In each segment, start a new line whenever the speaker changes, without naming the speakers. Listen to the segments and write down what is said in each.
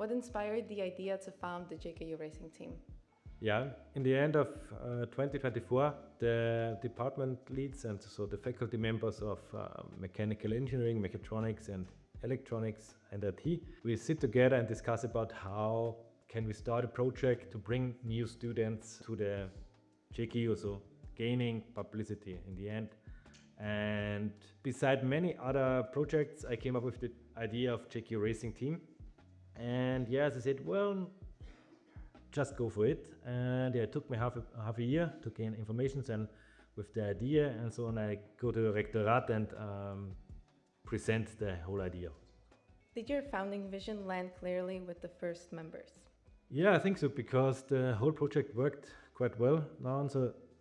What inspired the idea to found the JKU racing team?
Yeah, in the end of 2024, the department leads and so the faculty members of mechanical engineering, mechatronics and electronics and IT, we sit together and discuss about how can we start a project to bring new students to the JKU, so gaining publicity in the end. And beside many other projects, I came up with the idea of JKU racing team. And yeah, as I said, well, just go for it. And yeah, it took me half a year to gain information and with the idea and so on. I go to the rectorat and present the whole idea.
Did your founding vision land clearly with the first members?
Yeah, I think so, because the whole project worked quite well. Now on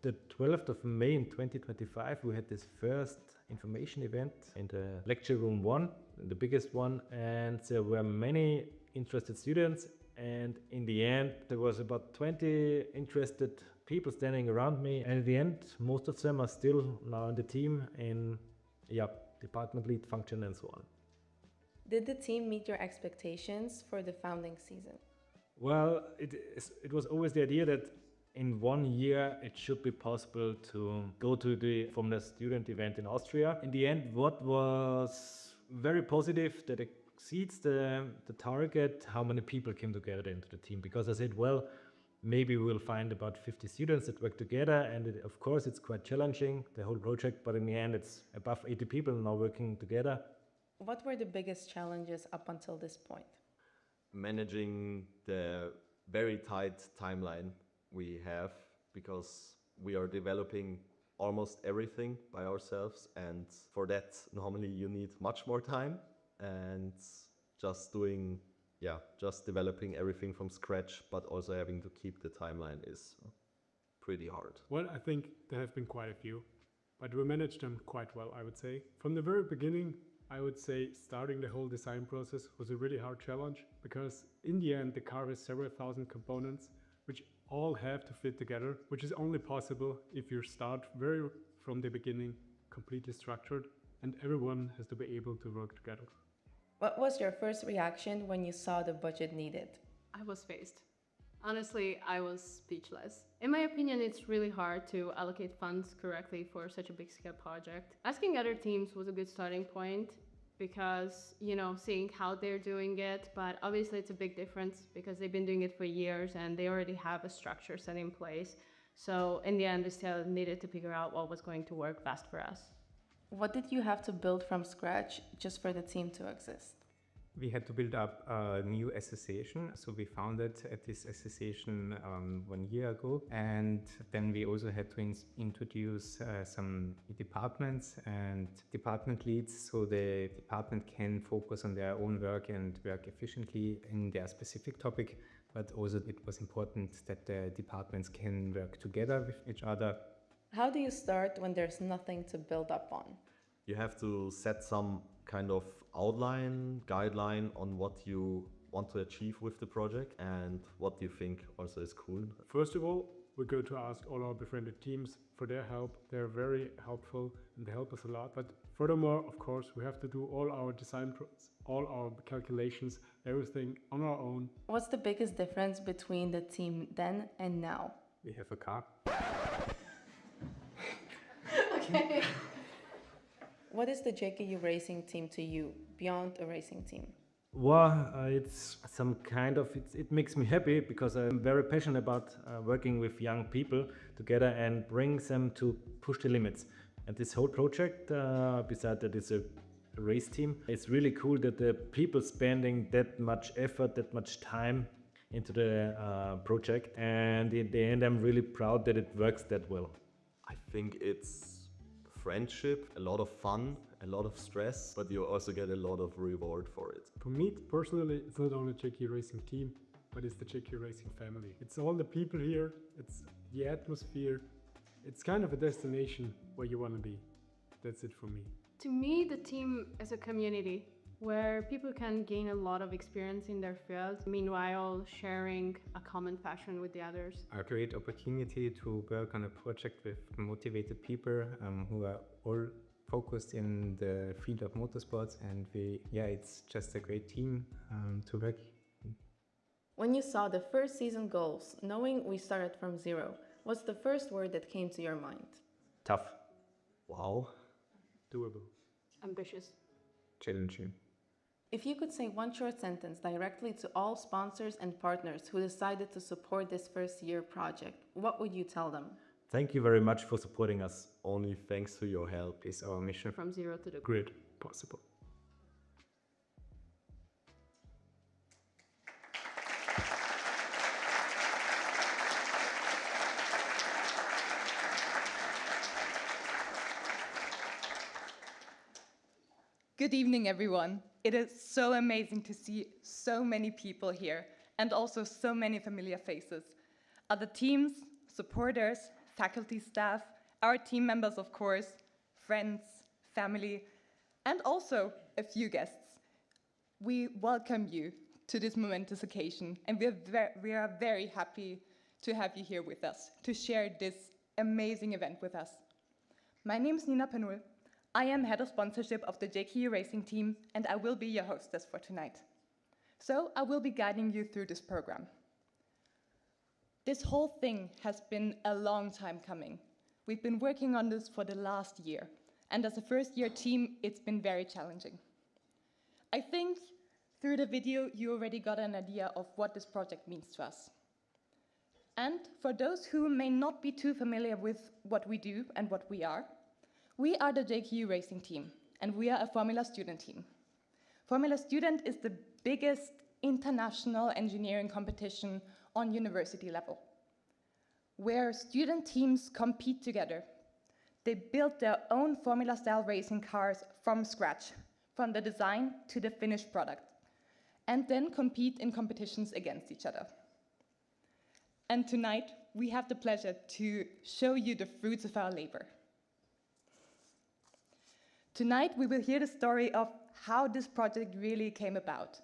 the 12th of May in 2025, we had this first information event in the lecture room 1, the biggest one, and there were many interested students. And in the end, there was about 20 interested people standing around me. And in the end, most of them are still now in the team in department lead function and so on.
Did the team meet your expectations for the founding season?
Well, it was always the idea that in 1 year it should be possible to go to from the student event in Austria. In the end, what was very positive that exceeds the target, how many people came together into the team. Because I said, well, maybe we'll find about 50 students that work together, and of course it's quite challenging, the whole project, but in the end it's above 80 people now working together.
What were the biggest challenges up until this point?
Managing the very tight timeline we have, because we are developing almost everything by ourselves, and for that normally you need much more time, and just developing everything from scratch but also having to keep the timeline is pretty hard.
Well, I think there have been quite a few, but we managed them quite well, I would say. From the very beginning, I would say starting the whole design process was a really hard challenge, because in the end the car has several thousand components which all have to fit together, which is only possible if you start from the beginning completely structured, and everyone has to be able to work together.
What was your first reaction when you saw the budget needed?
I was phased. Honestly, I was speechless. In my opinion, it's really hard to allocate funds correctly for such a big scale project. Asking other teams was a good starting point, because, seeing how they're doing it, but obviously it's a big difference because they've been doing it for years and they already have a structure set in place. So in the end, we still needed to figure out what was going to work best for us.
What did you have to build from scratch just for the team to exist?
We had to build up a new association. So we founded at this association 1 year ago. And then we also had to introduce some departments and department leads, so the department can focus on their own work and work efficiently in their specific topic. But also it was important that the departments can work together with each other.
How do you start when there's nothing to build up on?
You have to set some kind of outline, guideline on what you want to achieve with the project and what you think also is cool.
First of all, we go to ask all our befriended teams for their help. They're very helpful and they help us a lot. But furthermore, of course, we have to do all our design, all our calculations, everything on our own.
What's the biggest difference between the team then and now?
We have a car.
Okay. What is the JKU racing team to you, beyond a racing team?
Well, it's some kind of, it makes me happy because I'm very passionate about working with young people together and bring them to push the limits. And this whole project, beside that it's a race team, it's really cool that the people spending that much effort, that much time into the project. And in the end, I'm really proud that it works that well.
I think it's friendship, a lot of fun, a lot of stress, but you also get a lot of reward for it.
For me personally, it's not only JKU Racing team, but it's the JKU Racing family. It's all the people here, it's the atmosphere, it's kind of a destination where you want to be. That's it for me.
To me, the team is a community where people can gain a lot of experience in their field, meanwhile sharing a common passion with the others.
A great opportunity to work on a project with motivated people who are all focused in the field of motorsports, and it's just a great team to work
When you saw the first season goals, knowing we started from zero, what's the first word that came to your mind?
Tough.
Wow.
Doable.
Ambitious.
Challenging.
If you could say one short sentence directly to all sponsors and partners who decided to support this first year project, what would you tell them?
Thank you very much for supporting us.
Only thanks to your help.
Is our mission.
From zero to the
Grid possible.
Good evening, everyone. It is so amazing to see so many people here and also so many familiar faces. Other teams, supporters, faculty, staff, our team members, of course, friends, family, and also a few guests. We welcome you to this momentous occasion, and we are very happy to have you here with us, to share this amazing event with us. My name is Nina Panul. I am head of sponsorship of the JKU racing team, and I will be your hostess for tonight. So I will be guiding you through this program. This whole thing has been a long time coming. We've been working on this for the last year, and as a first-year team, it's been very challenging. I think through the video, you already got an idea of what this project means to us. And for those who may not be too familiar with what we do and what we are the JKU racing team, and we are a Formula Student team. Formula Student is the biggest international engineering competition on university level, where student teams compete together. They build their own Formula-style racing cars from scratch, from the design to the finished product, and then compete in competitions against each other. And tonight, we have the pleasure to show you the fruits of our labor. Tonight, we will hear the story of how this project really came about.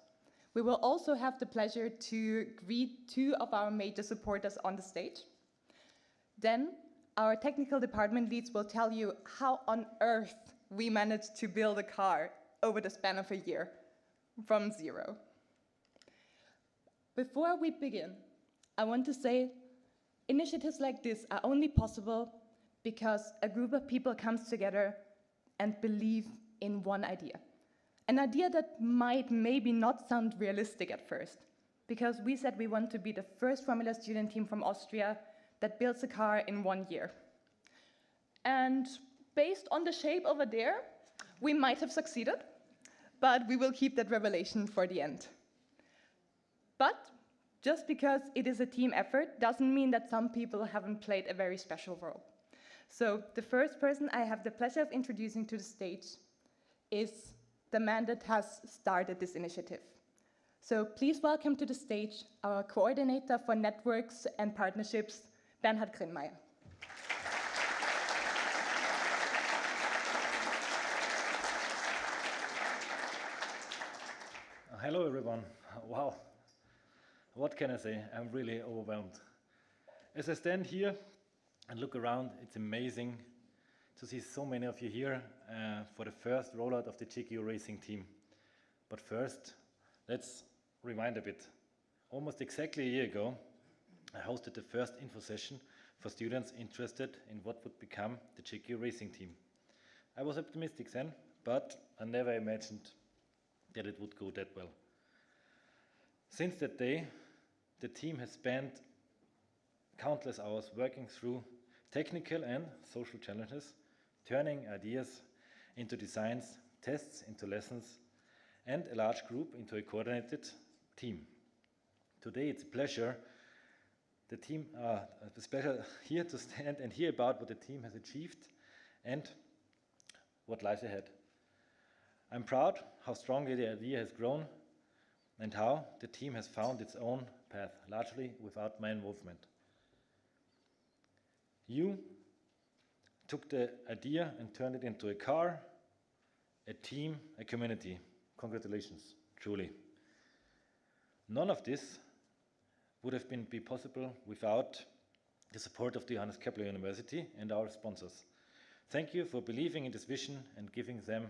We will also have the pleasure to greet two of our major supporters on the stage. Then, our technical department leads will tell you how on earth we managed to build a car over the span of a year, from zero. Before we begin, I want to say initiatives like this are only possible because a group of people comes together and believe in one idea. An idea that might maybe not sound realistic at first, because we said we want to be the first Formula Student team from Austria that builds a car in 1 year. And based on the shape over there, we might have succeeded, but we will keep that revelation for the end. But just because it is a team effort doesn't mean that some people haven't played a very special role. So the first person I have the pleasure of introducing to the stage is the man that has started this initiative. So please welcome to the stage our coordinator for networks and partnerships, Bernhard Grinnmeier.
Hello everyone. Wow. What can I say? I'm really overwhelmed. As I stand here and look around, it's amazing to see so many of you here for the first rollout of the JKU racing team. But first, let's rewind a bit. Almost exactly a year ago, I hosted the first info session for students interested in what would become the JKU racing team. I was optimistic then, but I never imagined that it would go that well. Since that day, the team has spent countless hours working through technical and social challenges, turning ideas into designs, tests into lessons, and a large group into a coordinated team. Today it's a pleasure here to stand and hear about what the team has achieved and what lies ahead. I'm proud how strongly the idea has grown and how the team has found its own path, largely without my involvement. You took the idea and turned it into a car, a team, a community. Congratulations, truly. None of this would have been possible without the support of the Johannes Kepler University and our sponsors. Thank you for believing in this vision and giving them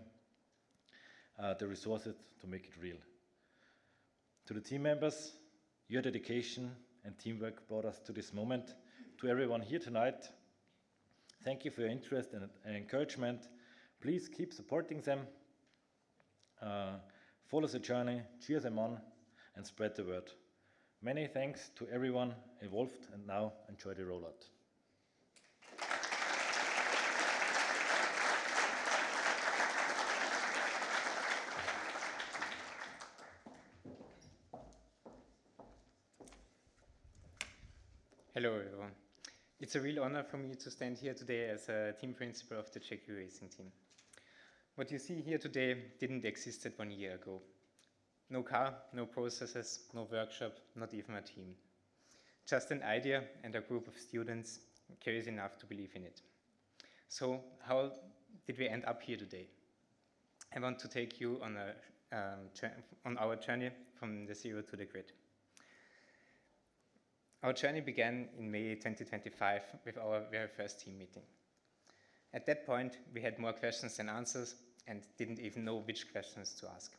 the resources to make it real. To the team members, Your dedication and teamwork brought us to this moment. To everyone here tonight, thank you for your interest and encouragement. Please keep supporting them. Follow the journey, cheer them on, and spread the word. Many thanks to everyone involved, and now enjoy the rollout.
Hello everyone. It's a real honor for me to stand here today as a team principal of the JKU racing team. What you see here today didn't exist 1 year ago. No car, no processes, no workshop, not even a team. Just an idea and a group of students curious enough to believe in it. So how did we end up here today? I want to take you on our journey from the zero to the grid. Our journey began in May 2025 with our very first team meeting. At that point, we had more questions than answers and didn't even know which questions to ask.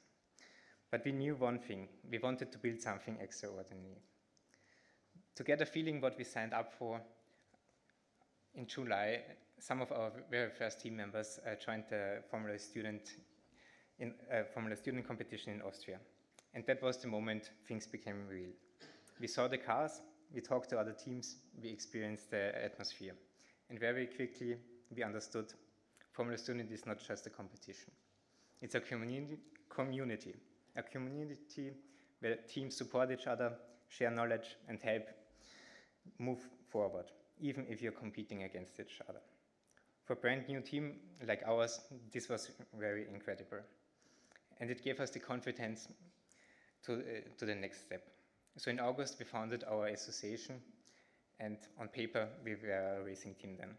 But we knew one thing: we wanted to build something extraordinary. To get a feeling what we signed up for, in July, some of our very first team members joined the Formula Student competition in Austria. And that was the moment things became real. We saw the cars, we talked to other teams, we experienced the atmosphere. And very quickly, we understood Formula Student is not just a competition. It's a community where teams support each other, share knowledge, and help move forward, even if you're competing against each other. For a brand new team like ours, this was very incredible. And it gave us the confidence to the next step. So in August, we founded our association, and on paper, we were a racing team then.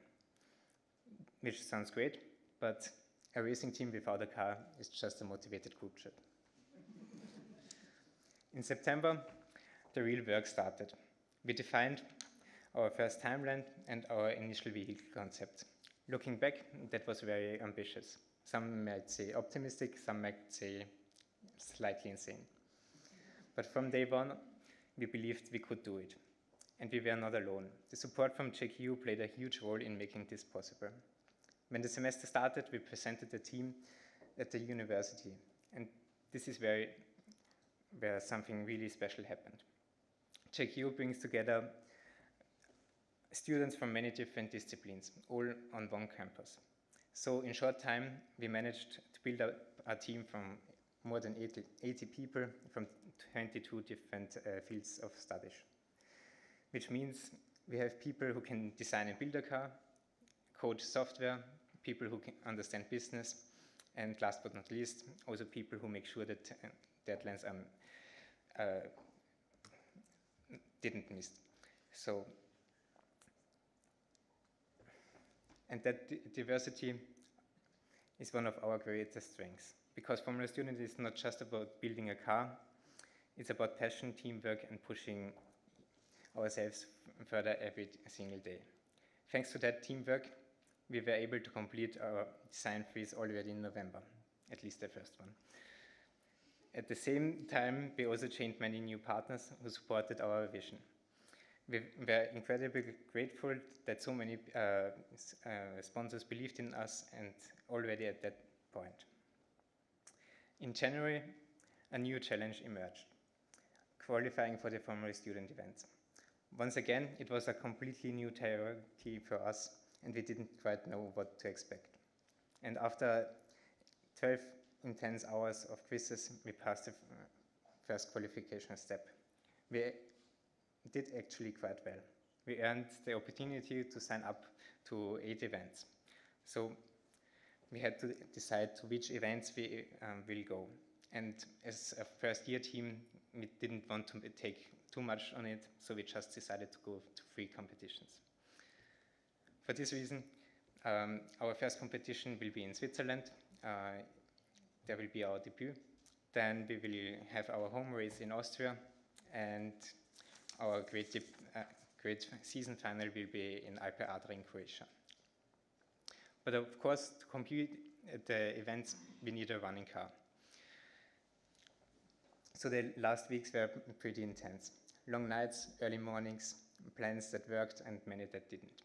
Which sounds great, but a racing team without a car is just a motivated group chat. In September, the real work started. We defined our first timeline and our initial vehicle concept. Looking back, that was very ambitious. Some might say optimistic, some might say slightly insane. But from day one, we believed we could do it. And we were not alone. The support from JKU played a huge role in making this possible. When the semester started, we presented the team at the university. And this is where something really special happened. JKU brings together students from many different disciplines, all on one campus. So in short time, we managed to build up a team from more than 80 people from 22 different fields of studies. Which means we have people who can design and build a car, code software, people who can understand business, and last but not least, also people who make sure that deadlines didn't miss. So, and that diversity is one of our greatest strengths, because Formula Student is not just about building a car, it's about passion, teamwork, and pushing ourselves further every single day. Thanks to that teamwork, we were able to complete our design phase already in November, at least the first one. At the same time, we also joined many new partners who supported our vision. We were incredibly grateful that so many sponsors believed in us, and already at that point. In January, a new challenge emerged: qualifying for the Formula Student events. Once again, it was a completely new territory for us, and we didn't quite know what to expect. And after 12 intense hours of quizzes, we passed the first qualification step. We did actually quite well. We earned the opportunity to sign up to 8 events. So we had to decide to which events we will go. And as a first year team, we didn't want to take too much on it, so we just decided to go to 3 competitions. For this reason, our first competition will be in Switzerland. There will be our debut. Then we will have our home race in Austria, and our great season final will be in Alpe Adria in Croatia. But of course, to compete at the events, we need a running car. So the last weeks were pretty intense. long nights, early mornings, plans that worked and many that didn't.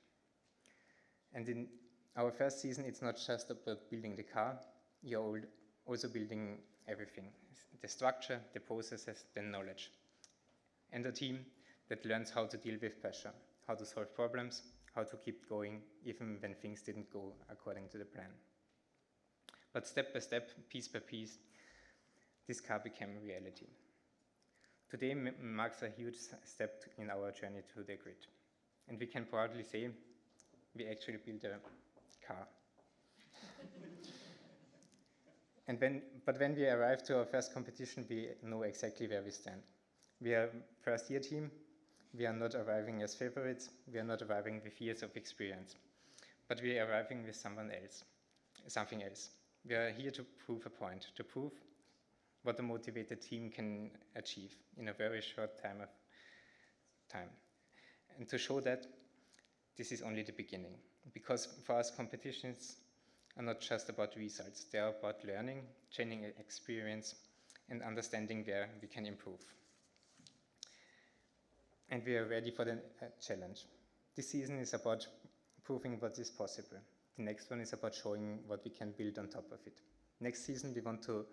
And in our first season, it's not just about building the car, you're also building everything. The structure, the processes, the knowledge. And a team that learns how to deal with pressure, how to solve problems, how to keep going even when things didn't go according to the plan. But step by step, piece by piece, this car became a reality. Today marks a huge step in our journey to the grid. And we can proudly say we actually built a car. But when we arrive to our first competition, we know exactly where we stand. We are a first-year team. We are not arriving as favorites. We are not arriving with years of experience. But we are arriving with something else. We are here to prove a point, to prove what a motivated team can achieve in a very short time. And to show that this is only the beginning. Because for us, competitions are not just about results. They are about learning, gaining experience, and understanding where we can improve. And we are ready for the challenge. This season is about proving what is possible. The next one is about showing what we can build on top of it. Next season, we want to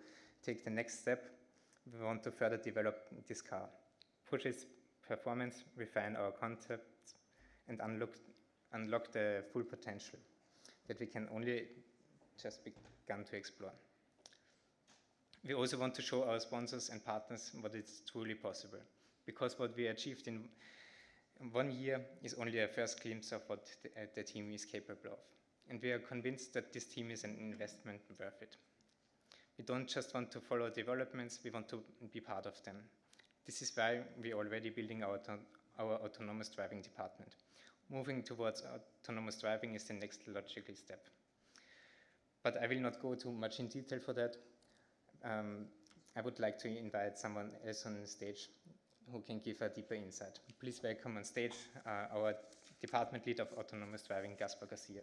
take the next step. We want to further develop this car, push its performance, refine our concepts, and unlock the full potential that we can only just begun to explore. We also want to show our sponsors and partners what is truly possible, because what we achieved in 1 year is only a first glimpse of what the team is capable of. And we are convinced that this team is an investment worth it. We don't just want to follow developments, we want to be part of them. This is why we're already building our autonomous driving department. Moving towards autonomous driving is the next logical step. But I will not go too much in detail for that. I would like to invite someone else on stage who can give a deeper insight. Please welcome on stage our department lead of autonomous driving, Gaspar Garcia.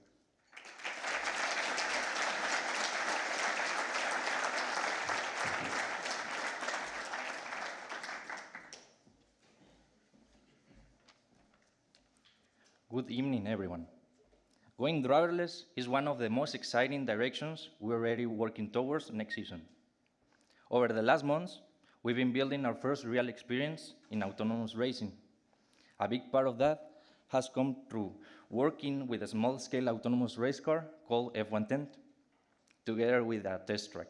Good evening, everyone. Going driverless is one of the most exciting directions we're already working towards next season. Over the last months, we've been building our first real experience in autonomous racing. A big part of that has come through working with a small-scale autonomous race car called F110, together with a test track.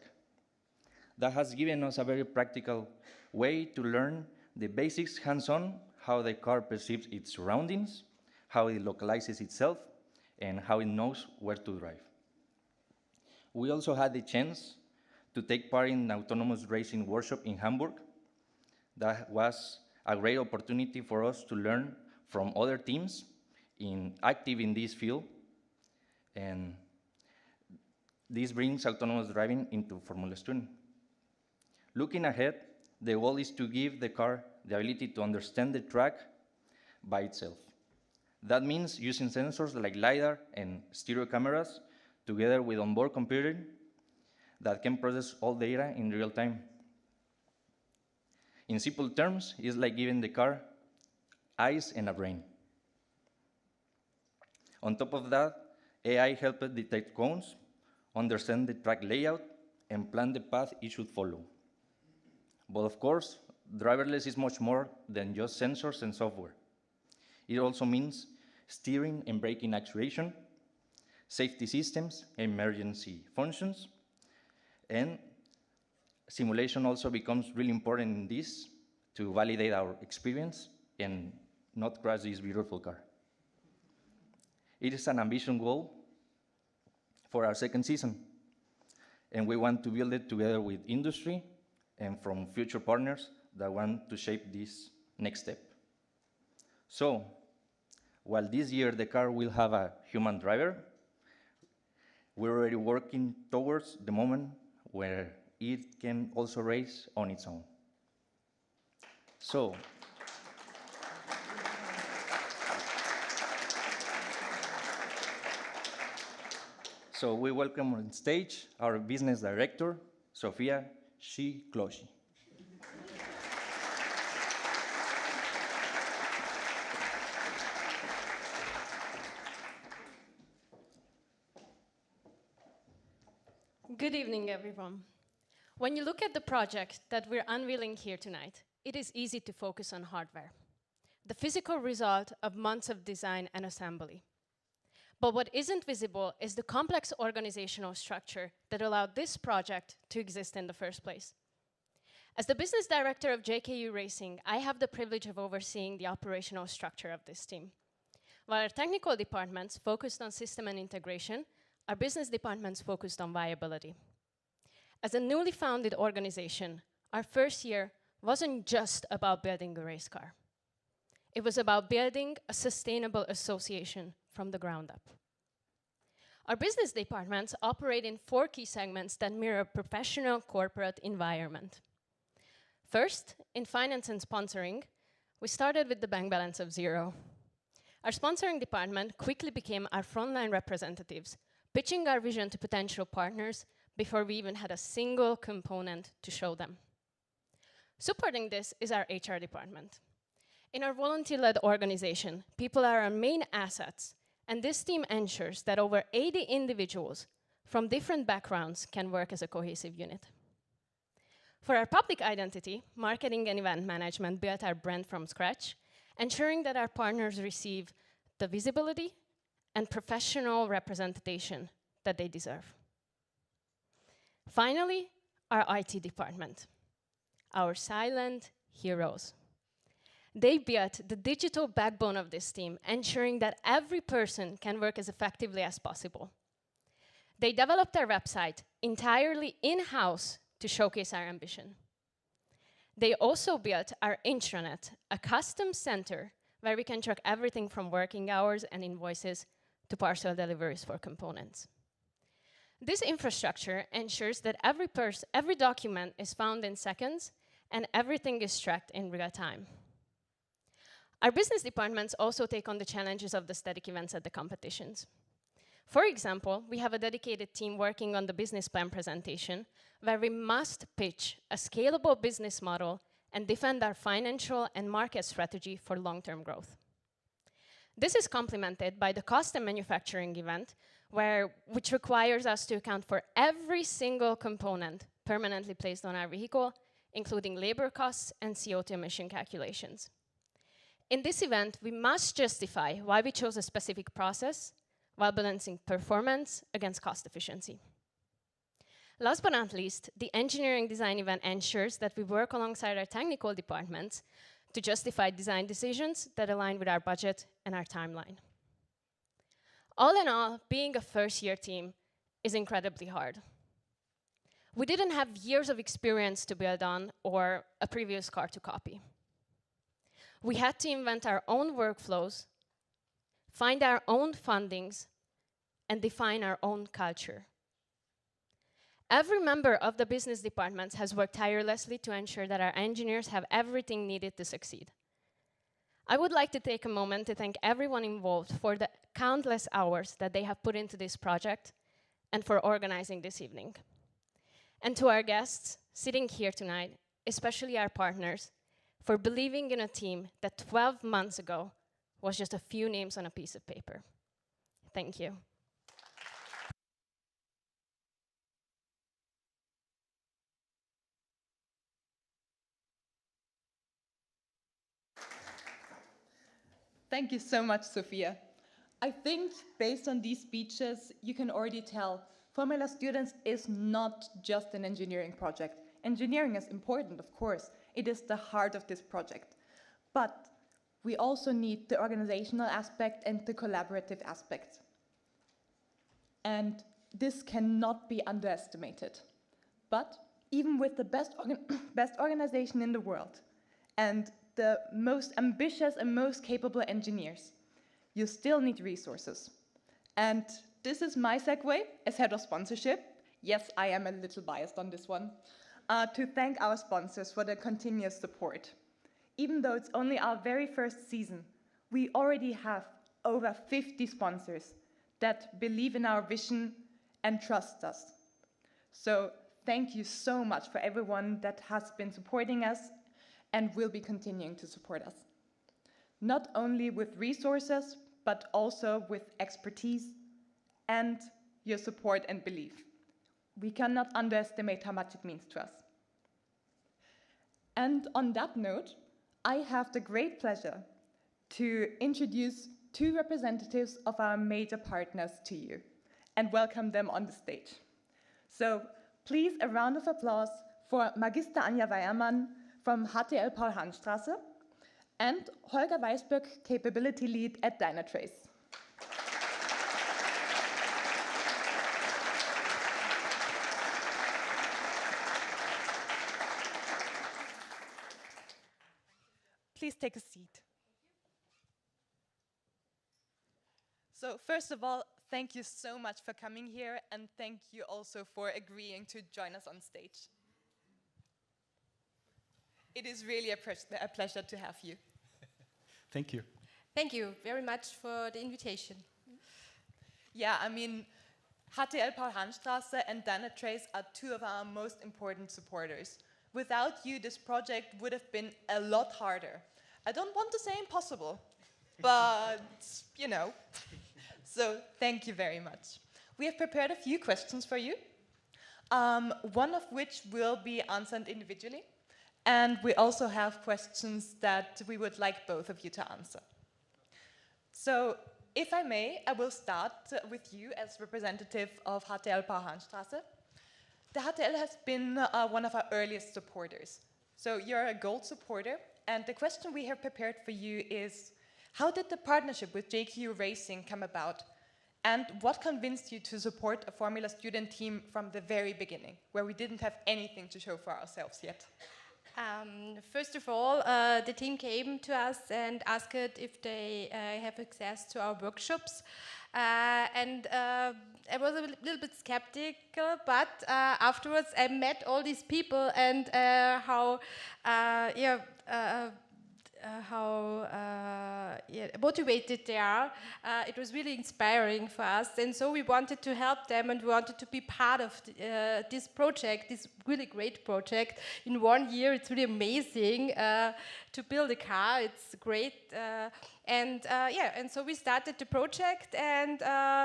That has given us a very practical way to learn the basics hands-on, how the car perceives its surroundings, how it localizes itself, and how it knows where to drive. We also had the chance to take part in an autonomous racing workshop in Hamburg. That was a great opportunity for us to learn from other teams active in this field, and this brings autonomous driving into Formula Student. Looking ahead, the goal is to give the car the ability to understand the track by itself. That means using sensors like LiDAR and stereo cameras together with onboard computing that can process all data in real time. In simple terms, it's like giving the car eyes and a brain. On top of that, AI helps it detect cones, understand the track layout, and plan the path it should follow. But of course, driverless is much more than just sensors and software. It also means steering and braking actuation, safety systems, emergency functions, and simulation also becomes really important in this to validate our experience and not crash this beautiful car. It is an ambitious goal for our second season, and we want to build it together with industry and from future partners that want to shape this next step. So, while this year the car will have a human driver, we're already working towards the moment where it can also race on its own. So we welcome on stage our business director, Sofia Shikloshi.
Good evening, everyone. When you look at the project that we're unveiling here tonight, it is easy to focus on hardware, the physical result of months of design and assembly. But what isn't visible is the complex organizational structure that allowed this project to exist in the first place. As the business director of JKU Racing, I have the privilege of overseeing the operational structure of this team. While our technical departments focused on system and integration, our business departments focused on viability. As a newly founded organization, our first year wasn't just about building a race car. It was about building a sustainable association from the ground up. Our business departments operate in 4 key segments that mirror a professional corporate environment. First, in finance and sponsoring, we started with the bank balance of 0. Our sponsoring department quickly became our frontline representatives, pitching our vision to potential partners before we even had a single component to show them. Supporting this is our HR department. In our volunteer-led organization, people are our main assets, and this team ensures that over 80 individuals from different backgrounds can work as a cohesive unit. For our public identity, marketing and event management built our brand from scratch, ensuring that our partners receive the visibility and professional representation that they deserve. Finally, our IT department, our silent heroes. They built the digital backbone of this team, ensuring that every person can work as effectively as possible. They developed our website entirely in-house to showcase our ambition. They also built our intranet, a custom center where we can track everything from working hours and invoices to parcel deliveries for components. This infrastructure ensures that every document is found in seconds and everything is tracked in real time. Our business departments also take on the challenges of the static events at the competitions. For example, we have a dedicated team working on the business plan presentation, where we must pitch a scalable business model and defend our financial and market strategy for long-term growth. This is complemented by the custom manufacturing event, which requires us to account for every single component permanently placed on our vehicle, including labor costs and CO2 emission calculations. In this event, we must justify why we chose a specific process while balancing performance against cost efficiency. Last but not least, the engineering design event ensures that we work alongside our technical departments to justify design decisions that align with our budget and our timeline. All in all, being a first-year team is incredibly hard. We didn't have years of experience to build on or a previous car to copy. We had to invent our own workflows, find our own fundings, and define our own culture. Every member of the business departments has worked tirelessly to ensure that our engineers have everything needed to succeed. I would like to take a moment to thank everyone involved for the countless hours that they have put into this project and for organizing this evening. And to our guests sitting here tonight, especially our partners, for believing in a team that 12 months ago was just a few names on a piece of paper. Thank you.
Thank you so much, Sophia. I think based on these speeches, you can already tell Formula Students is not just an engineering project. Engineering is important, of course. It is the heart of this project. But we also need the organizational aspect and the collaborative aspect. And this cannot be underestimated. But even with the best organization in the world and the most ambitious and most capable engineers, you still need resources. And this is my segue as head of sponsorship. Yes, I am a little biased on this one. To thank our sponsors for their continuous support. Even though it's only our very first season, we already have over 50 sponsors that believe in our vision and trust us. So thank you so much for everyone that has been supporting us and will be continuing to support us. Not only with resources, but also with expertise and your support and belief. We cannot underestimate how much it means to us. And on that note, I have the great pleasure to introduce two representatives of our major partners to you and welcome them on the stage. So please, a round of applause for Magister Anja Weiermann from HTL Paul-Hans-Straße and Holger Weisböck, Capability Lead at Dynatrace. Please take a seat. So first of all, thank you so much for coming here, and thank you also for agreeing to join us on stage. It is really a pleasure to have you.
Thank you.
Thank you very much for the invitation.
Yeah, I mean, HTL Paul-Hans-Straße and Dynatrace are two of our most important supporters. Without you, this project would have been a lot harder. I don't want to say impossible, but, you know. So, thank you very much. We have prepared a few questions for you, one of which will be answered individually. And we also have questions that we would like both of you to answer. So, if I may, I will start with you as representative of HTL Paul-Hans-Straße. The HTL has been one of our earliest supporters. So you're a gold supporter, and the question we have prepared for you is, how did the partnership with JKU Racing come about? And what convinced you to support a Formula student team from the very beginning, where we didn't have anything to show for ourselves yet?
First of all, the team came to us and asked if they have access to our workshops. And I was a little bit skeptical, but afterwards I met all these people and how motivated they are. It was really inspiring for us, and so we wanted to help them and we wanted to be part of this project, this really great project. In 1 year, it's really amazing to build a car. It's great, and so we started the project, and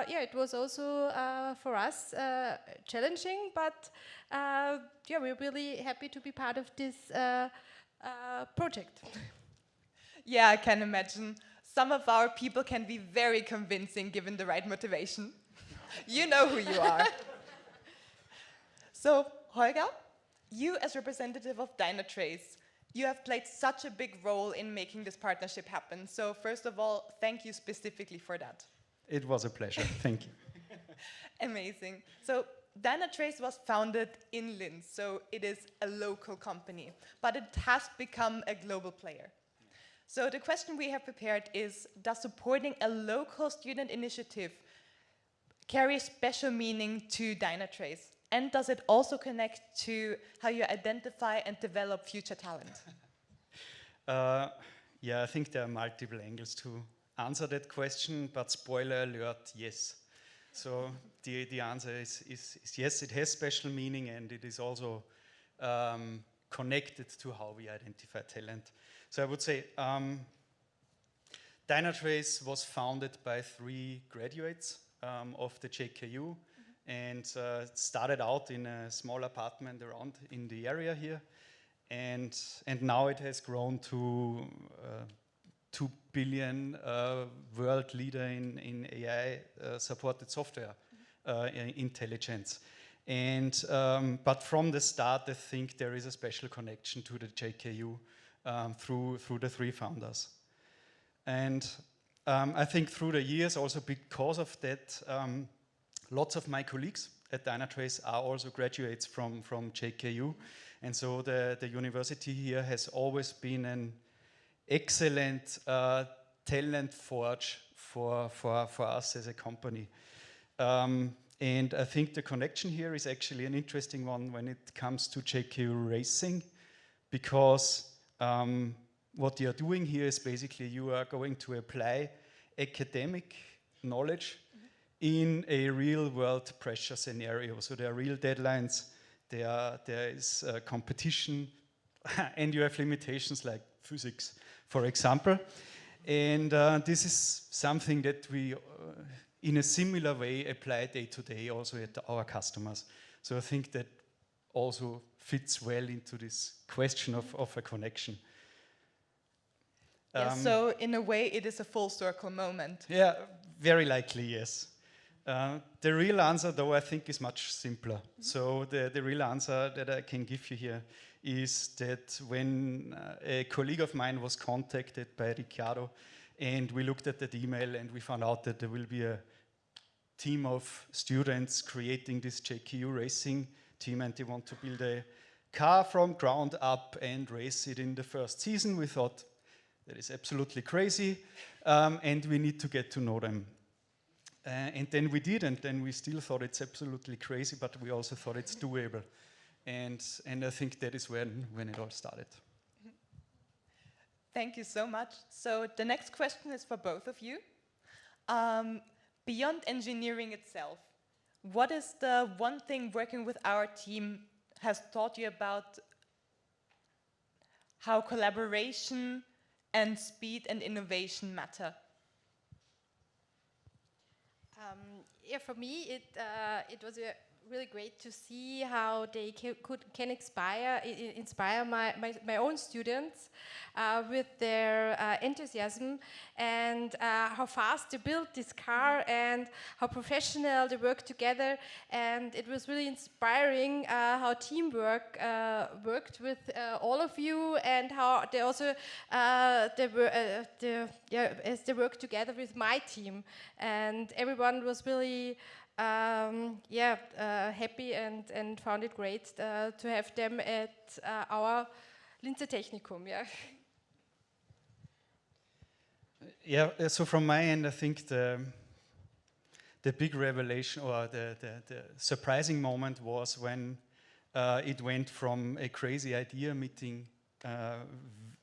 it was also for us challenging, but we're really happy to be part of this project.
Yeah, I can imagine. Some of our people can be very convincing given the right motivation. You know who you are. So, Holger, you as representative of Dynatrace, you have played such a big role in making this partnership happen. So first of all, thank you specifically for that.
It was a pleasure. Thank you.
Amazing. So Dynatrace was founded in Linz, so it is a local company, but it has become a global player. So the question we have prepared is, does supporting a local student initiative carry special meaning to Dynatrace? And does it also connect to how you identify and develop future talent?
Yeah, I think there are multiple angles to answer that question, but spoiler alert, yes. So the answer is yes, it has special meaning, and it is also connected to how we identify talent. So I would say Dynatrace was founded by 3 graduates of the JKU, and started out in a small apartment around in the area here, and now it has grown to 2 billion world leader in AI supported software intelligence. And but from the start, I think there is a special connection to the JKU through the 3 founders. And I think through the years, also because of that, lots of my colleagues at Dynatrace are also graduates from JKU. And so the university here has always been an excellent talent forge for us as a company. And I think the connection here is actually an interesting one when it comes to JKU Racing, because what you are doing here is basically you are going to apply academic knowledge in a real-world pressure scenario. So there are real deadlines, there is competition, and you have limitations like physics, for example. And this is something that we, in a similar way, apply day to day also at our customers. So I think that also fits well into this question of a connection.
Yeah, so in a way, it is a full circle moment.
Yeah, very likely, yes. The real answer, though, I think is much simpler. So the real answer that I can give you here is that when a colleague of mine was contacted by Riccardo, and we looked at that email and we found out that there will be a team of students creating this JKU racing team, and they want to build a car from ground up and race it in the first season. We thought that is absolutely crazy, and we need to get to know them. And then we did, and then we still thought it's absolutely crazy, but we also thought it's doable. And I think that is when it all started.
Thank you so much. So the next question is for both of you. Beyond engineering itself, what is the one thing working with our team has taught you about how collaboration and speed and innovation matter?
Yeah, for me, it was really great to see how they can inspire my own students with their enthusiasm, and how fast they built this car and how professional they work together. And it was really inspiring how teamwork worked with all of you, and how they also as they worked together with my team, and everyone was really happy and found it great to have them at our Linzer Technikum.
Yeah, so from my end, I think the big revelation or the surprising moment was when it went from a crazy idea meeting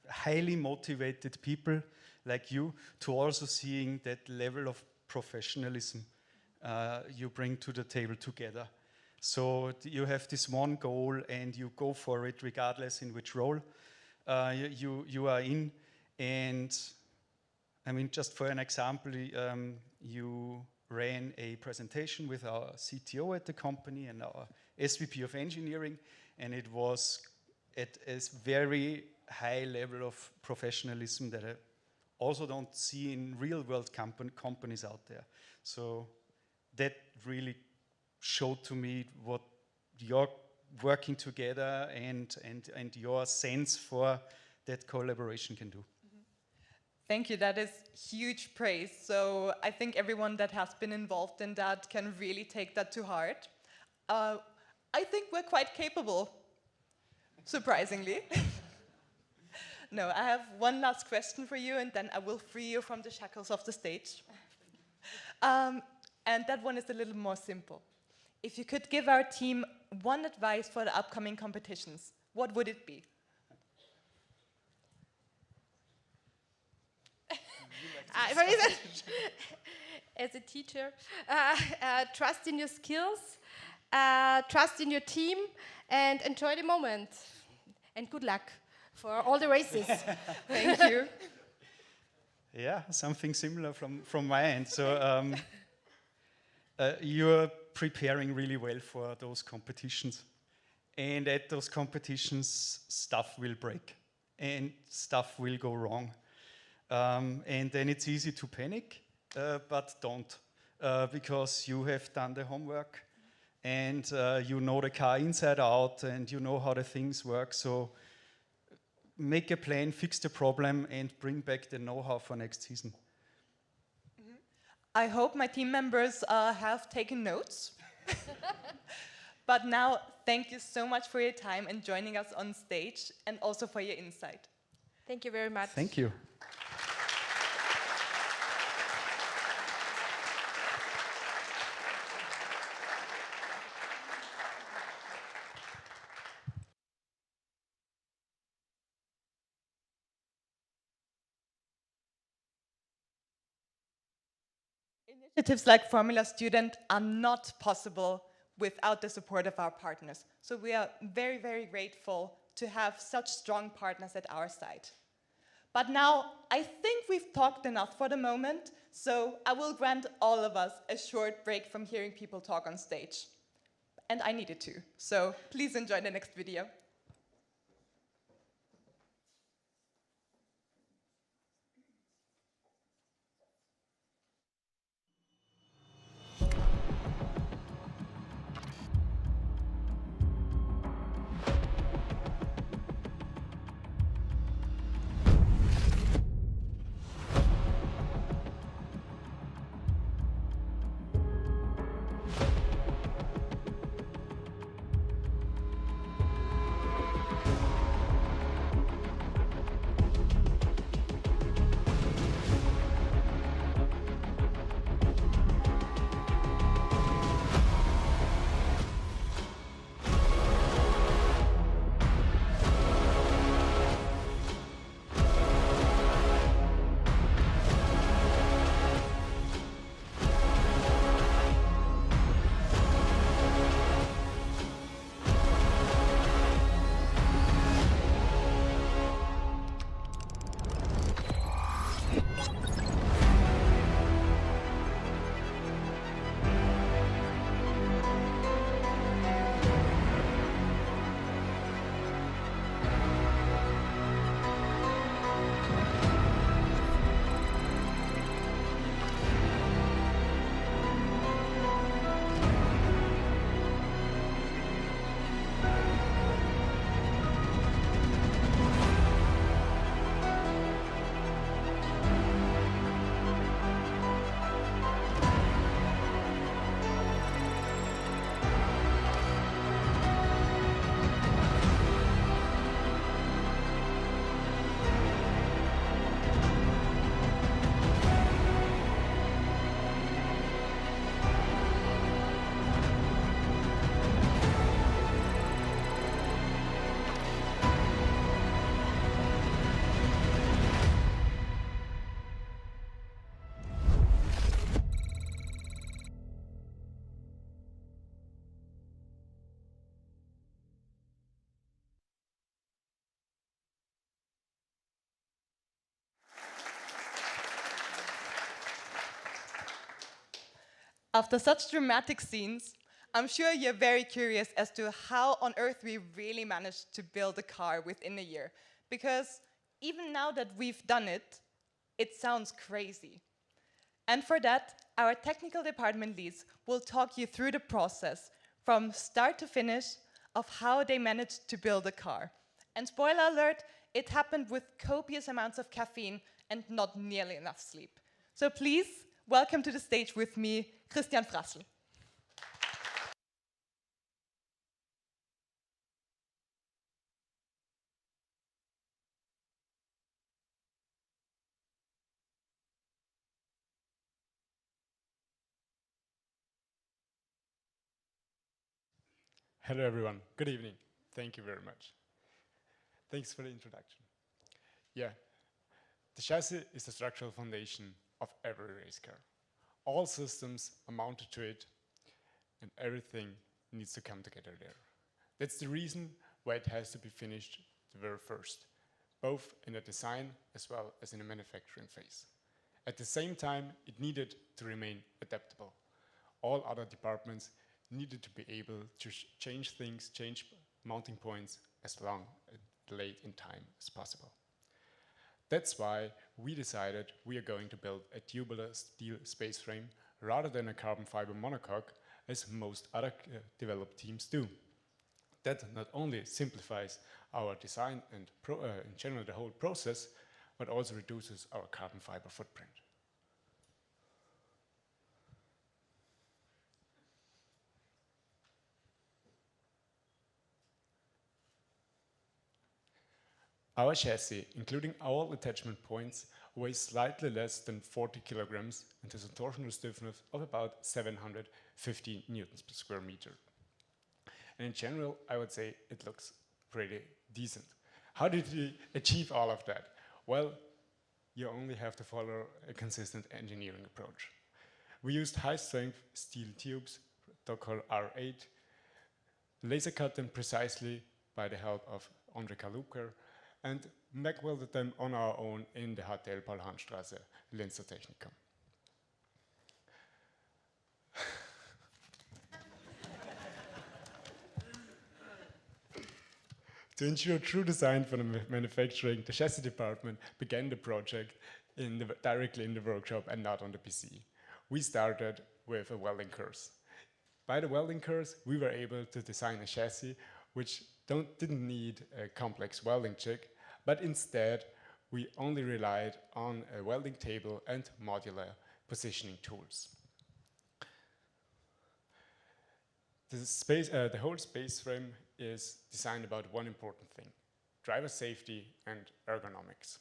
highly motivated people like you to also seeing that level of professionalism you bring to the table together. So you have this one goal and you go for it regardless in which role you are in. And I mean, just for an example, you ran a presentation with our CTO at the company and our SVP of engineering, and it was at a very high level of professionalism that I also don't see in real world companies out there. So that really showed to me what your working together and your sense for that collaboration can do.
Thank you, that is huge praise. So I think everyone that has been involved in that can really take that to heart. I think we're quite capable, surprisingly. No, I have one last question for you, and then I will free you from the shackles of the stage. And that one is a little more simple. If you could give our team one advice for the upcoming competitions, what would it be?
As a teacher, trust in your skills, trust in your team, and enjoy the moment. And good luck for all the races.
Thank you.
Yeah, something similar from my end. So you're preparing really well for those competitions. And at those competitions, stuff will break and stuff will go wrong. And then it's easy to panic, but don't, because you have done the homework and you know the car inside out and you know how the things work. So make a plan, fix the problem, and bring back the know-how for next season.
I hope my team members have taken notes. But now, thank you so much for your time and joining us on stage, and also for your insight.
Thank you very much.
Thank you.
Initiatives like Formula Student are not possible without the support of our partners. So we are very, very grateful to have such strong partners at our side. But now, I think we've talked enough for the moment, so I will grant all of us a short break from hearing people talk on stage. and I needed to. So please enjoy the next video. After such dramatic scenes, I'm sure you're very curious as to how on earth we really managed to build a car within a year. Because even now that we've done it, it sounds crazy. And for that, our technical department leads will talk you through the process from start to finish of how they managed to build a car. And spoiler alert, it happened with copious amounts of caffeine and not nearly enough sleep. So please, welcome to the stage with me, Christian Frassl.
Hello everyone, good evening. Thank you very much. Thanks for the introduction. Yeah, the chassis is the structural foundation of every race car. All systems are mounted to it and everything needs to come together there. That's the reason why it has to be finished the very first, both in the design as well as in the manufacturing phase. At the same time, it needed to remain adaptable. All other departments needed to be able to change things, change mounting points as long late in time as possible. That's why we decided we are going to build a tubular steel space frame rather than a carbon fiber monocoque as most other developed teams do. That not only simplifies our design and in general the whole process, but also reduces our carbon fiber footprint. Our chassis, including all attachment points, weighs slightly less than 40 kilograms and has a torsional stiffness of about 750 newtons per square meter. And in general, I would say it looks pretty decent. How did we achieve all of that? Well, you only have to follow a consistent engineering approach. We used high-strength steel tubes, called R8, laser cut them precisely by the help of André Kaluker, and MAC welded them on our own in the HTL Paul-Hahn-Straße, Linzer Technikum. To ensure true design for the manufacturing, the chassis department began the project directly in the workshop and not on the PC. We started with a welding course. By the welding course, we were able to design a chassis which didn't need a complex welding jig, but instead we only relied on a welding table and modular positioning tools. The whole space frame is designed about one important thing: driver safety and ergonomics.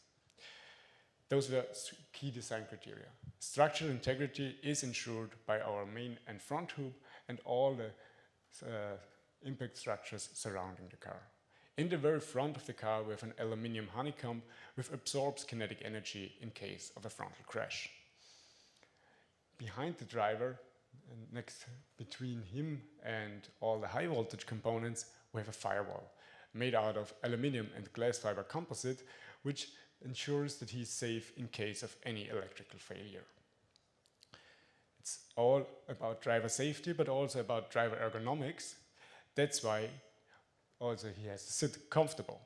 Those were key design criteria. Structural integrity is ensured by our main and front hoop and all the impact structures surrounding the car. In the very front of the car, we have an aluminium honeycomb which absorbs kinetic energy in case of a frontal crash. Behind the driver, and between him and all the high voltage components, we have a firewall made out of aluminium and glass fiber composite, which ensures that he's safe in case of any electrical failure. It's all about driver safety, but also about driver ergonomics. That's why also he has to sit comfortable.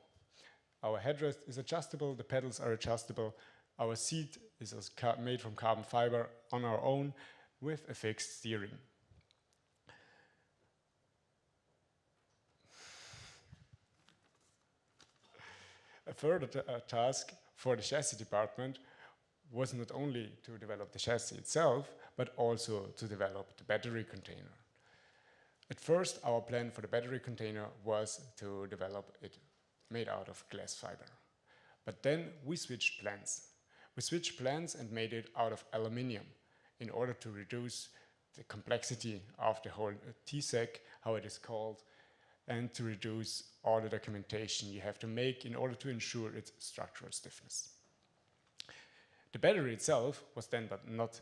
Our headrest is adjustable, the pedals are adjustable, our seat is made from carbon fiber on our own with a fixed steering. A further task for the chassis department was not only to develop the chassis itself, but also to develop the battery container. At first, our plan for the battery container was to develop it made out of glass fiber. But then we switched plans. We switched plans and made it out of aluminium in order to reduce the complexity of the whole T-sack, how it is called, and to reduce all the documentation you have to make in order to ensure its structural stiffness. The battery itself was then not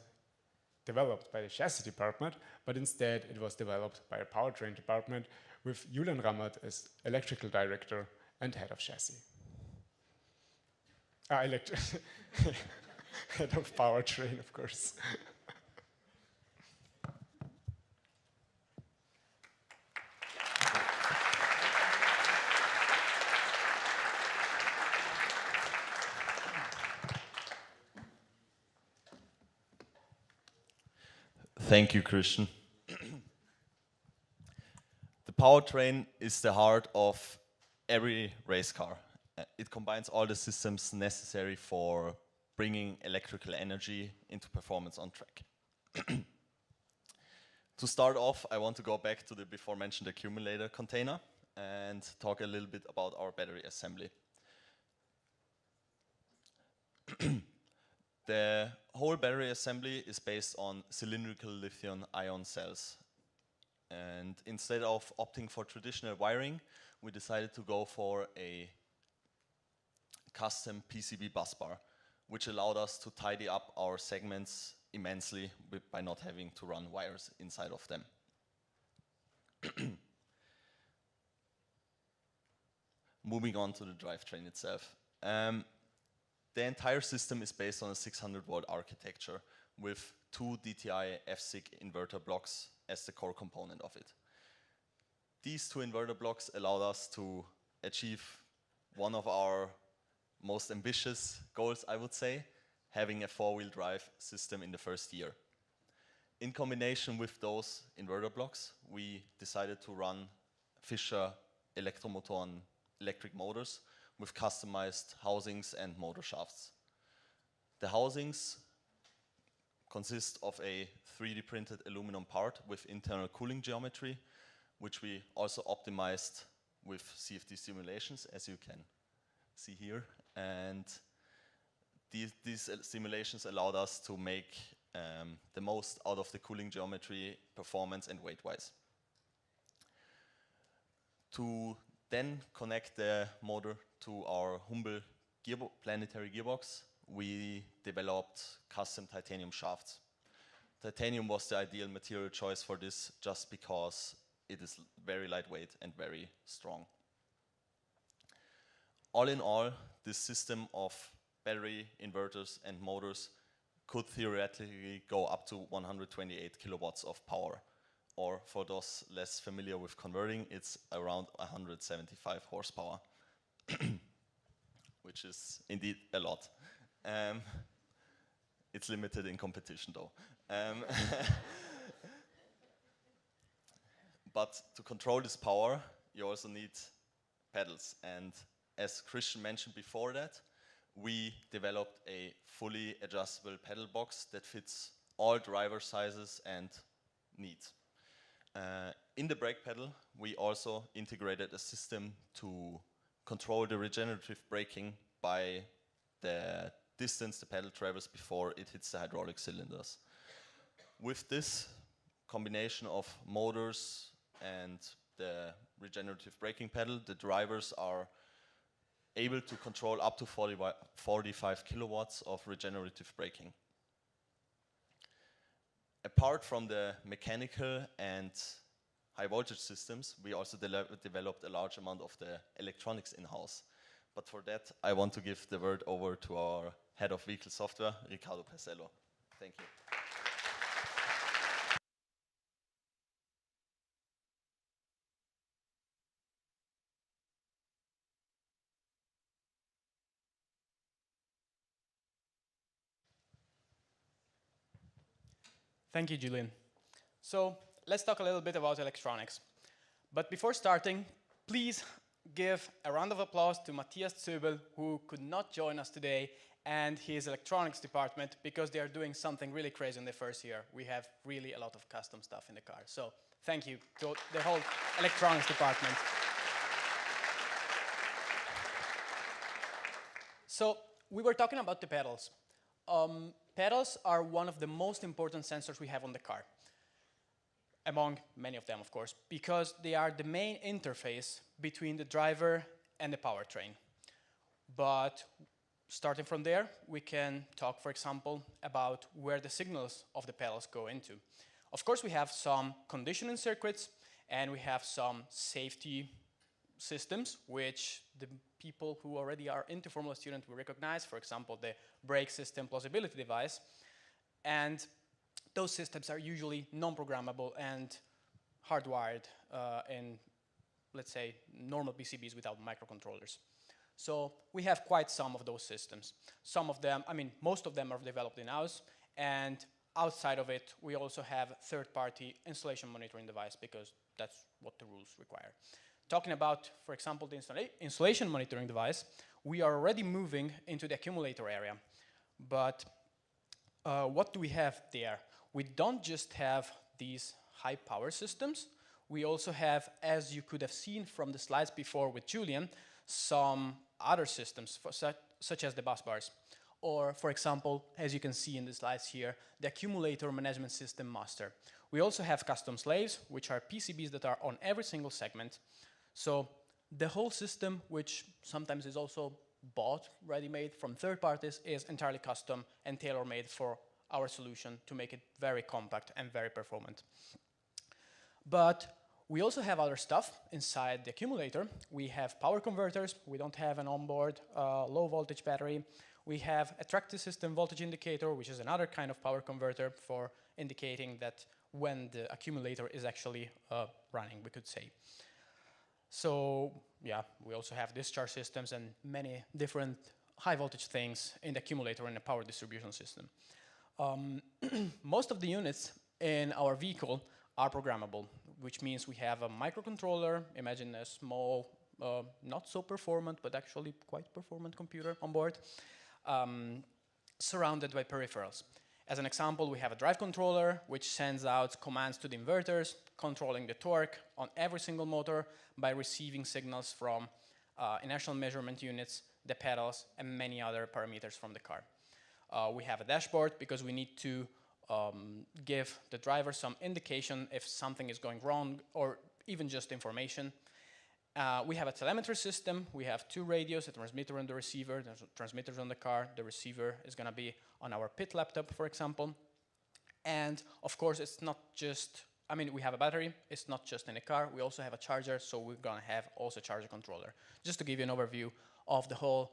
developed by the chassis department, but instead it was developed by a powertrain department with Julian Rammert as electrical director and head of chassis. Head of powertrain, of course.
Thank you, Christian. The powertrain is the heart of every race car. It combines all the systems necessary for bringing electrical energy into performance on track. To start off, I want to go back to the before mentioned accumulator container and talk a little bit about our battery assembly. The whole battery assembly is based on cylindrical lithium-ion cells. And instead of opting for traditional wiring, we decided to go for a custom PCB busbar, which allowed us to tidy up our segments immensely by not having to run wires inside of them. Moving on to the drivetrain itself. The entire system is based on a 600-volt architecture with two DTI FSIC inverter blocks as the core component of it. These two inverter blocks allowed us to achieve one of our most ambitious goals, I would say, having a four-wheel drive system in the first year. In combination with those inverter blocks, we decided to run Fischer Elektromotoren electric motors with customized housings and motor shafts. The housings consist of a 3D printed aluminum part with internal cooling geometry, which we also optimized with CFD simulations, as you can see here. And these simulations allowed us to make the most out of the cooling geometry, performance and weight-wise. To then connect the motor to our Humble planetary gearbox, we developed custom titanium shafts. Titanium was the ideal material choice for this just because it is very lightweight and very strong. All in all, this system of battery, inverters and motors could theoretically go up to 128 kilowatts of power. Or for those less familiar with converting, it's around 175 horsepower, which is indeed a lot. It's limited in competition though. But to control this power, you also need pedals. And as Christian mentioned before that, we developed a fully adjustable pedal box that fits all driver sizes and needs. In the brake pedal, we also integrated a system to control the regenerative braking by the distance the pedal travels before it hits the hydraulic cylinders. With this combination of motors and the regenerative braking pedal, the drivers are able to control up to 45 kilowatts of regenerative braking. Apart from the mechanical and high voltage systems, we also developed a large amount of the electronics in-house. But for that, I want to give the word over to our head of vehicle software, Ricardo Percello. Thank you.
Thank you, Julian. So let's talk a little bit about electronics. But before starting, please give a round of applause to Matthias Zöbel, who could not join us today, and his electronics department, because they are doing something really crazy in the first year. We have really a lot of custom stuff in the car. So thank you to the whole electronics department. So we were talking about the pedals. Pedals are one of the most important sensors we have on the car, among many of them, of course, because they are the main interface between the driver and the powertrain. But starting from there, we can talk, for example, about where the signals of the pedals go into. Of course, we have some conditioning circuits, and we have some safety systems, which the people who already are into Formula Student will recognize, for example, the brake system plausibility device. And those systems are usually non-programmable and hardwired in, let's say, normal PCBs without microcontrollers. So we have quite some of those systems. Some of them, I mean, most of them are developed in-house, and outside of it, we also have third-party installation monitoring device, because that's what the rules require. Talking about, for example, the installation monitoring device, we are already moving into the accumulator area. But what do we have there? We don't just have these high power systems. We also have, as you could have seen from the slides before with Julian, some other systems, such as the bus bars. Or, for example, as you can see in the slides here, the accumulator management system master. We also have custom slaves, which are PCBs that are on every single segment. So the whole system, which sometimes is also bought ready-made from third parties, is entirely custom and tailor-made for our solution to make it very compact and very performant. But we also have other stuff inside the accumulator. We have power converters. We don't have an onboard low voltage battery. We have a tractive system voltage indicator, which is another kind of power converter for indicating that when the accumulator is actually running, we could say. So yeah, we also have discharge systems and many different high voltage things in the accumulator and the power distribution system. Most of the units in our vehicle are programmable, which means we have a microcontroller. Imagine a small, not so performant, but actually quite performant computer on board, surrounded by peripherals. As an example, we have a drive controller, which sends out commands to the inverters, controlling the torque on every single motor by receiving signals from inertial measurement units, the pedals, and many other parameters from the car. We have a dashboard because we need to give the driver some indication if something is going wrong, or even just information. We have a telemetry system. We have two radios, a transmitter and the receiver. There's transmitters on the car. The receiver is going to be on our pit laptop, for example. And of course, it's not just, I mean, we have a battery. It's not just in the car. We also have a charger, so we're going to have also a charger controller, just to give you an overview of the whole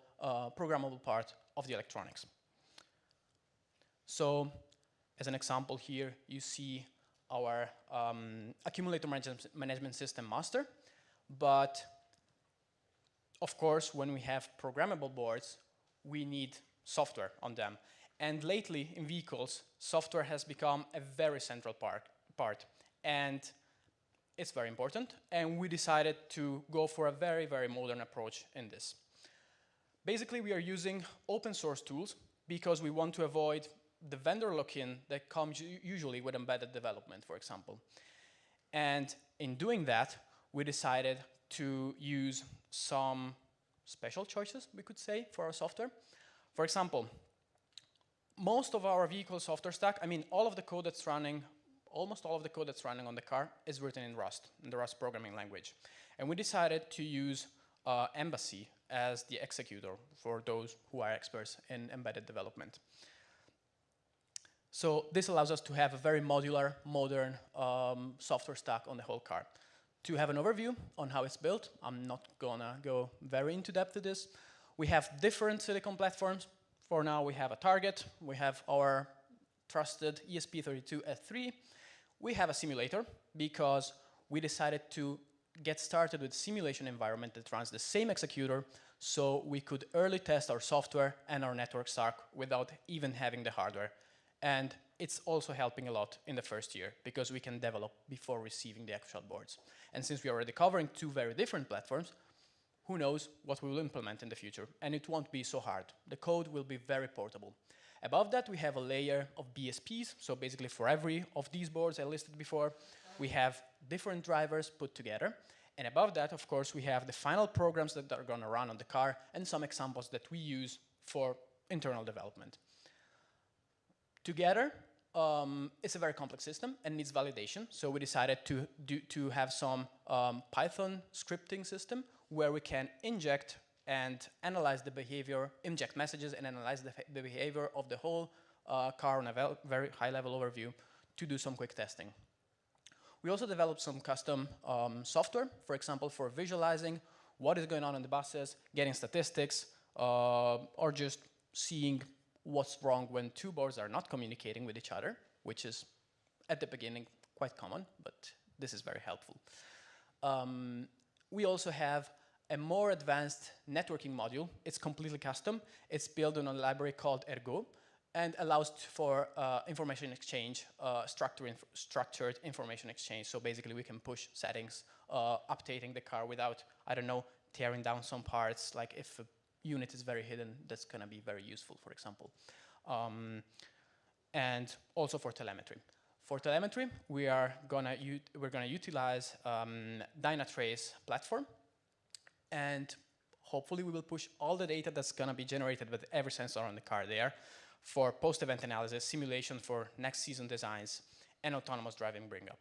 programmable part of the electronics. So as an example here, you see our accumulator management system master. But of course, when we have programmable boards, we need software on them. And lately, in vehicles, software has become a very central part. And it's very important. And we decided to go for a very, very modern approach in this. Basically, we are using open source tools because we want to avoid the vendor lock-in that comes usually with embedded development, for example. And in doing that, we decided to use some special choices, we could say, for our software. For example, most of our vehicle software stack, I mean, all of the code that's running, almost all of the code that's running on the car is written in Rust, in the Rust programming language. And we decided to use Embassy as the executor for those who are experts in embedded development. So this allows us to have a very modular, modern software stack on the whole car. To have an overview on how it's built, I'm not gonna go very into depth to this. We have different silicon platforms. For now, we have a target. We have our trusted ESP32F3. We have a simulator because we decided to get started with a simulation environment that runs the same executor so we could early test our software and our network stack without even having the hardware. And it's also helping a lot in the first year because we can develop before receiving the actual boards. And since we are already covering two very different platforms, who knows what we will implement in the future. And it won't be so hard. The code will be very portable. Above that, we have a layer of BSPs. So basically for every of these boards I listed before, we have different drivers put together. And above that, of course, we have the final programs that are gonna run on the car and some examples that we use for internal development. Together, it's a very complex system and needs validation. So we decided to have some Python scripting system where we can inject and analyze the behavior, inject messages and analyze the behavior of the whole car on a very high level overview to do some quick testing. We also developed some custom software, for example, for visualizing what is going on in the buses, getting statistics, or just seeing what's wrong when two boards are not communicating with each other, which is at the beginning quite common, but this is very helpful. We also have a more advanced networking module. It's completely custom. It's built on a library called Ergo and allows for information exchange, structured information exchange. So basically we can push settings, updating the car without, I don't know, tearing down some parts, like if a unit is very hidden, that's gonna be very useful, for example. And also for telemetry. For telemetry, we're gonna utilize Dynatrace platform, and hopefully we will push all the data that's gonna be generated with every sensor on the car there for post-event analysis, simulation for next season designs, and autonomous driving bring up.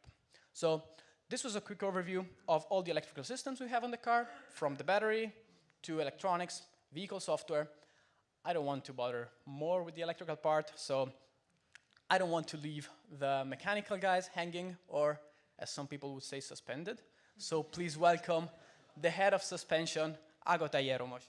So this was a quick overview of all the electrical systems we have on the car, from the battery to electronics, vehicle software. I don't want to bother more with the electrical part, so I don't want to leave the mechanical guys hanging, or as some people would say, suspended. So please welcome the head of suspension, Agota Jeromos.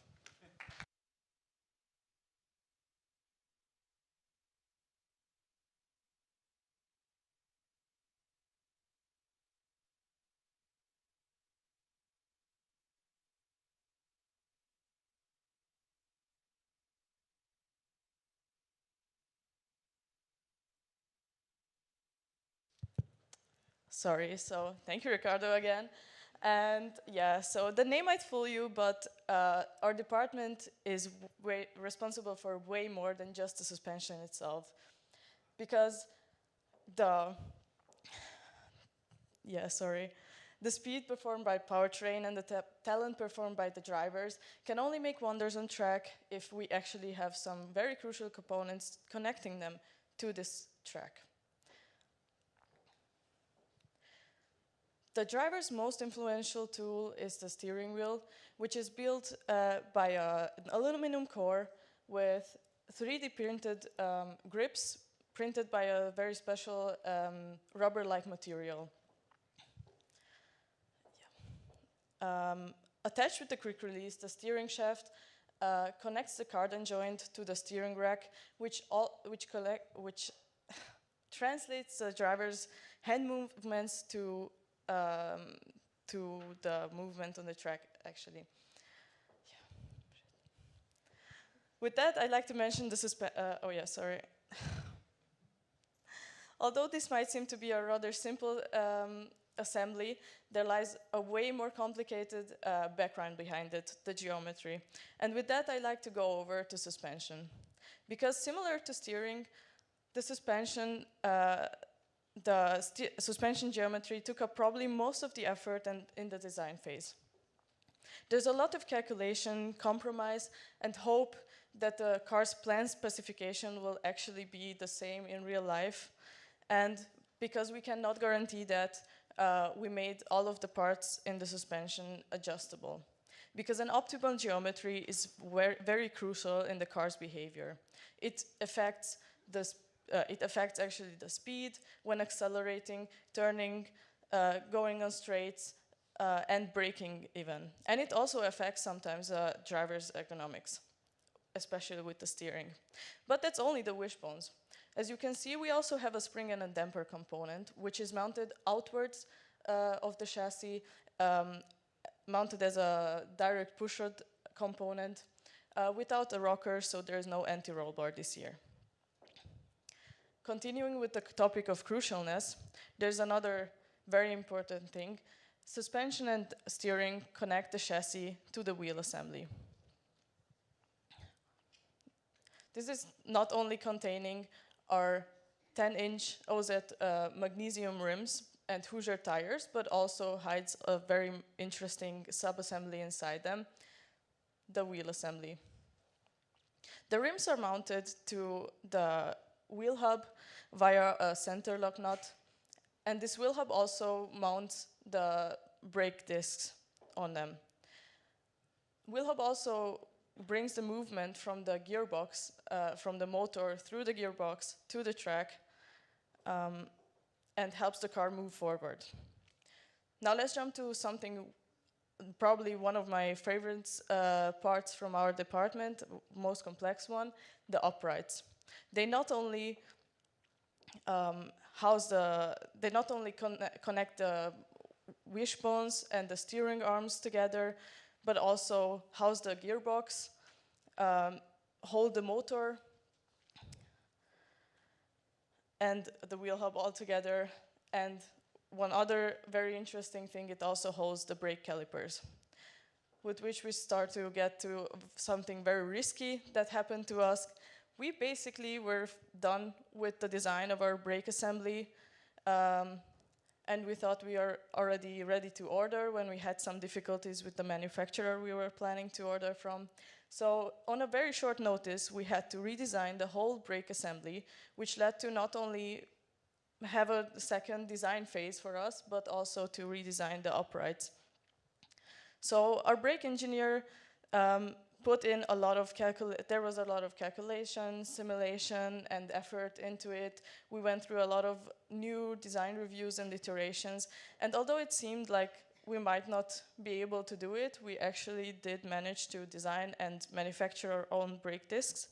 Sorry, so thank you, Ricardo, again. And yeah, so the name might fool you, but our department is responsible for way more than just the suspension itself. Because the speed performed by powertrain and the talent performed by the drivers can only make wonders on track if we actually have some very crucial components connecting them to this track. The driver's most influential tool is the steering wheel, which is built by an aluminum core with 3D printed grips printed by a very special rubber-like material. Attached with the quick release, the steering shaft connects the cardan joint to the steering rack, which translates the driver's hand movements to the movement on the track, actually. With that, I'd like to mention Although this might seem to be a rather simple assembly, there lies a way more complicated background behind it, the geometry. And with that, I'd like to go over to suspension. Because similar to steering, the suspension geometry took up probably most of the effort in the design phase. There's a lot of calculation, compromise, and hope that the car's planned specification will actually be the same in real life. And because we cannot guarantee that, we made all of the parts in the suspension adjustable. Because an optimal geometry is very crucial in the car's behavior. It affects actually the speed when accelerating, turning, going on straights, and braking even. And it also affects sometimes driver's ergonomics, especially with the steering. But that's only the wishbones. As you can see, we also have a spring and a damper component, which is mounted outwards of the chassis, mounted as a direct pushrod component, without a rocker, so there is no anti-roll bar this year. Continuing with the topic of crucialness, there's another very important thing. Suspension and steering connect the chassis to the wheel assembly. This is not only containing our 10-inch OZ magnesium rims and Hoosier tires, but also hides a very interesting sub-assembly inside them, the wheel assembly. The rims are mounted to the wheel hub via a center lock nut, and this wheel hub also mounts the brake discs on them. Wheel hub also brings the movement from the gearbox, from the motor through the gearbox to the track, and helps the car move forward. Now let's jump to something, probably one of my favorite parts from our department, most complex one, the uprights. They not only connect the wishbones and the steering arms together, but also house the gearbox, hold the motor, and the wheel hub all together. And one other very interesting thing, it also holds the brake calipers, with which we start to get to something very risky that happened to us. We basically were done with the design of our brake assembly, and we thought we are already ready to order when we had some difficulties with the manufacturer we were planning to order from. So on a very short notice, we had to redesign the whole brake assembly, which led to not only have a second design phase for us, but also to redesign the uprights. So our brake engineer put in a lot of there was a lot of calculation, simulation, and effort into it. We went through a lot of new design reviews and iterations, and although it seemed like we might not be able to do it, we actually did manage to design and manufacture our own brake discs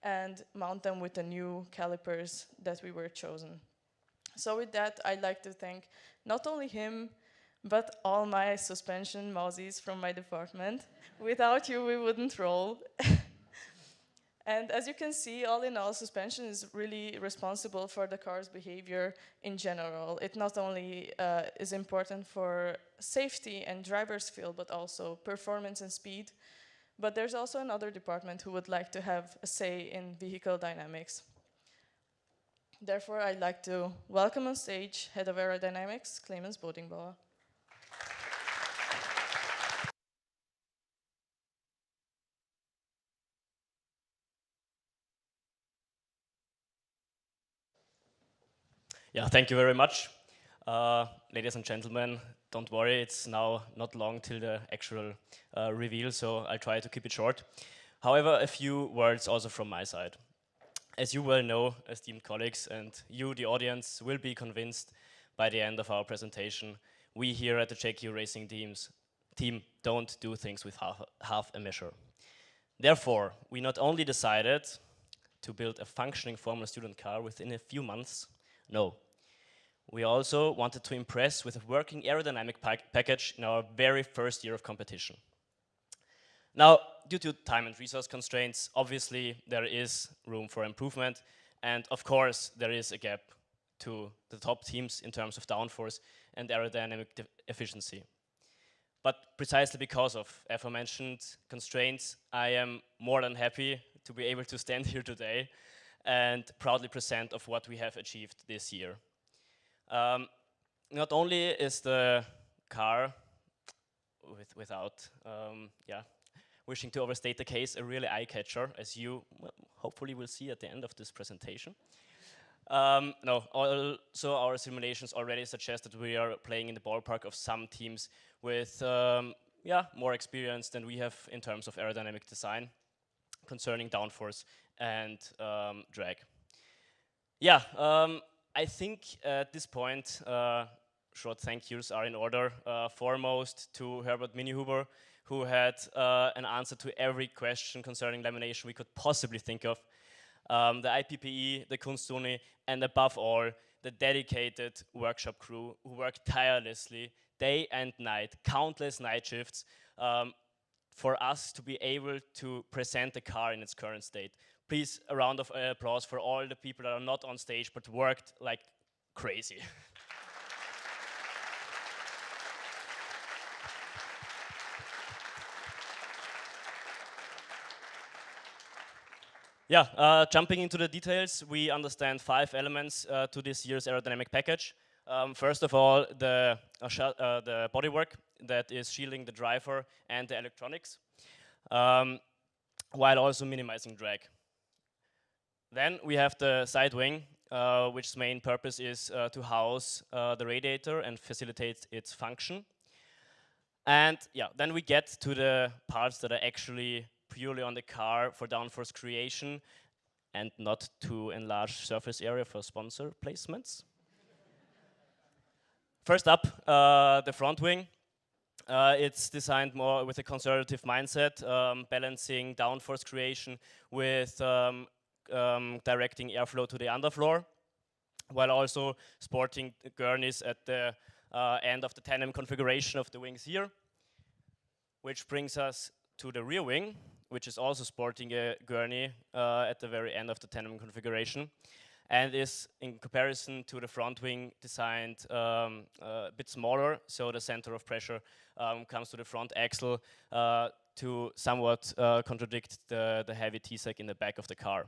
and mount them with the new calipers that we were chosen. So with that, I'd like to thank not only him, but all my suspension mousies from my department. Without you, we wouldn't roll. And as you can see, all in all, suspension is really responsible for the car's behavior in general. It not only is important for safety and driver's feel, but also performance and speed. But there's also another department who would like to have a say in vehicle dynamics. Therefore, I'd like to welcome on stage Head of Aerodynamics, Clemens Bodingbauer.
Yeah, thank you very much. Ladies and gentlemen, don't worry, it's now not long till the actual reveal, so I'll try to keep it short. However, a few words also from my side. As you well know, esteemed colleagues, and you, the audience, will be convinced by the end of our presentation, we here at the JKU Racing team don't do things with half a measure. Therefore, we not only decided to build a functioning Formula Student car within a few months, no. We also wanted to impress with a working aerodynamic package in our very first year of competition. Now, due to time and resource constraints, obviously there is room for improvement, and of course there is a gap to the top teams in terms of downforce and aerodynamic efficiency. But precisely because of aforementioned constraints, I am more than happy to be able to stand here today and proudly present of what we have achieved this year. Not only is the car, without wishing to overstate the case, a really eye-catcher, as you hopefully will see at the end of this presentation. Also our simulations already suggest that we are playing in the ballpark of some teams with more experience than we have in terms of aerodynamic design concerning downforce and drag. I think at this point short thank yous are in order. Foremost to Herbert Minihuber, who had an answer to every question concerning lamination we could possibly think of. The IPPE, the Kunstuni, and above all, the dedicated workshop crew who worked tirelessly, day and night, countless night shifts, for us to be able to present the car in its current state. Please, a round of applause for all the people that are not on stage but worked like crazy. Jumping into the details, we understand 5 elements to this year's aerodynamic package. First of all, the bodywork that is shielding the driver and the electronics, while also minimizing drag. Then we have the side wing, which's main purpose is to house the radiator and facilitate its function. And then we get to the parts that are actually purely on the car for downforce creation and not to enlarge surface area for sponsor placements. First up, the front wing. It's designed more with a conservative mindset, balancing downforce creation with directing airflow to the underfloor, while also sporting gurneys at the end of the tandem configuration of the wings here. Which brings us to the rear wing, which is also sporting a gurney at the very end of the tandem configuration, and is, in comparison to the front wing, designed a bit smaller, so the center of pressure comes to the front axle to somewhat contradict the heavy T-sack in the back of the car.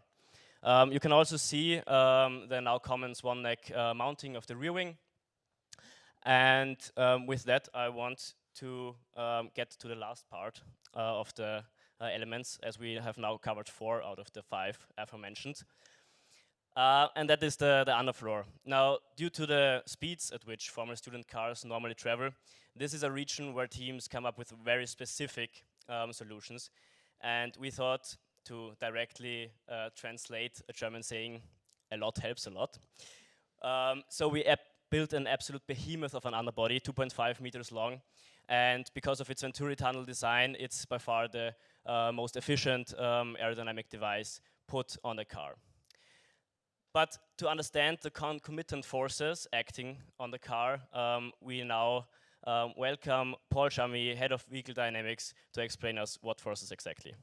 You can also see the now common swan neck mounting of the rear wing, and with that I want to get to the last part of the elements, as we have now covered 4 out of the 5 aforementioned. And that is the underfloor. Now, due to the speeds at which former student cars normally travel, this is a region where teams come up with very specific solutions. And we thought to directly translate a German saying, a lot helps a lot. So we built an absolute behemoth of an underbody, 2.5 meters long. And because of its Venturi tunnel design, it's by far the most efficient aerodynamic device put on the car. But to understand the concomitant forces acting on the car, we now welcome Paul Chamy, Head of Vehicle Dynamics, to explain us what forces exactly.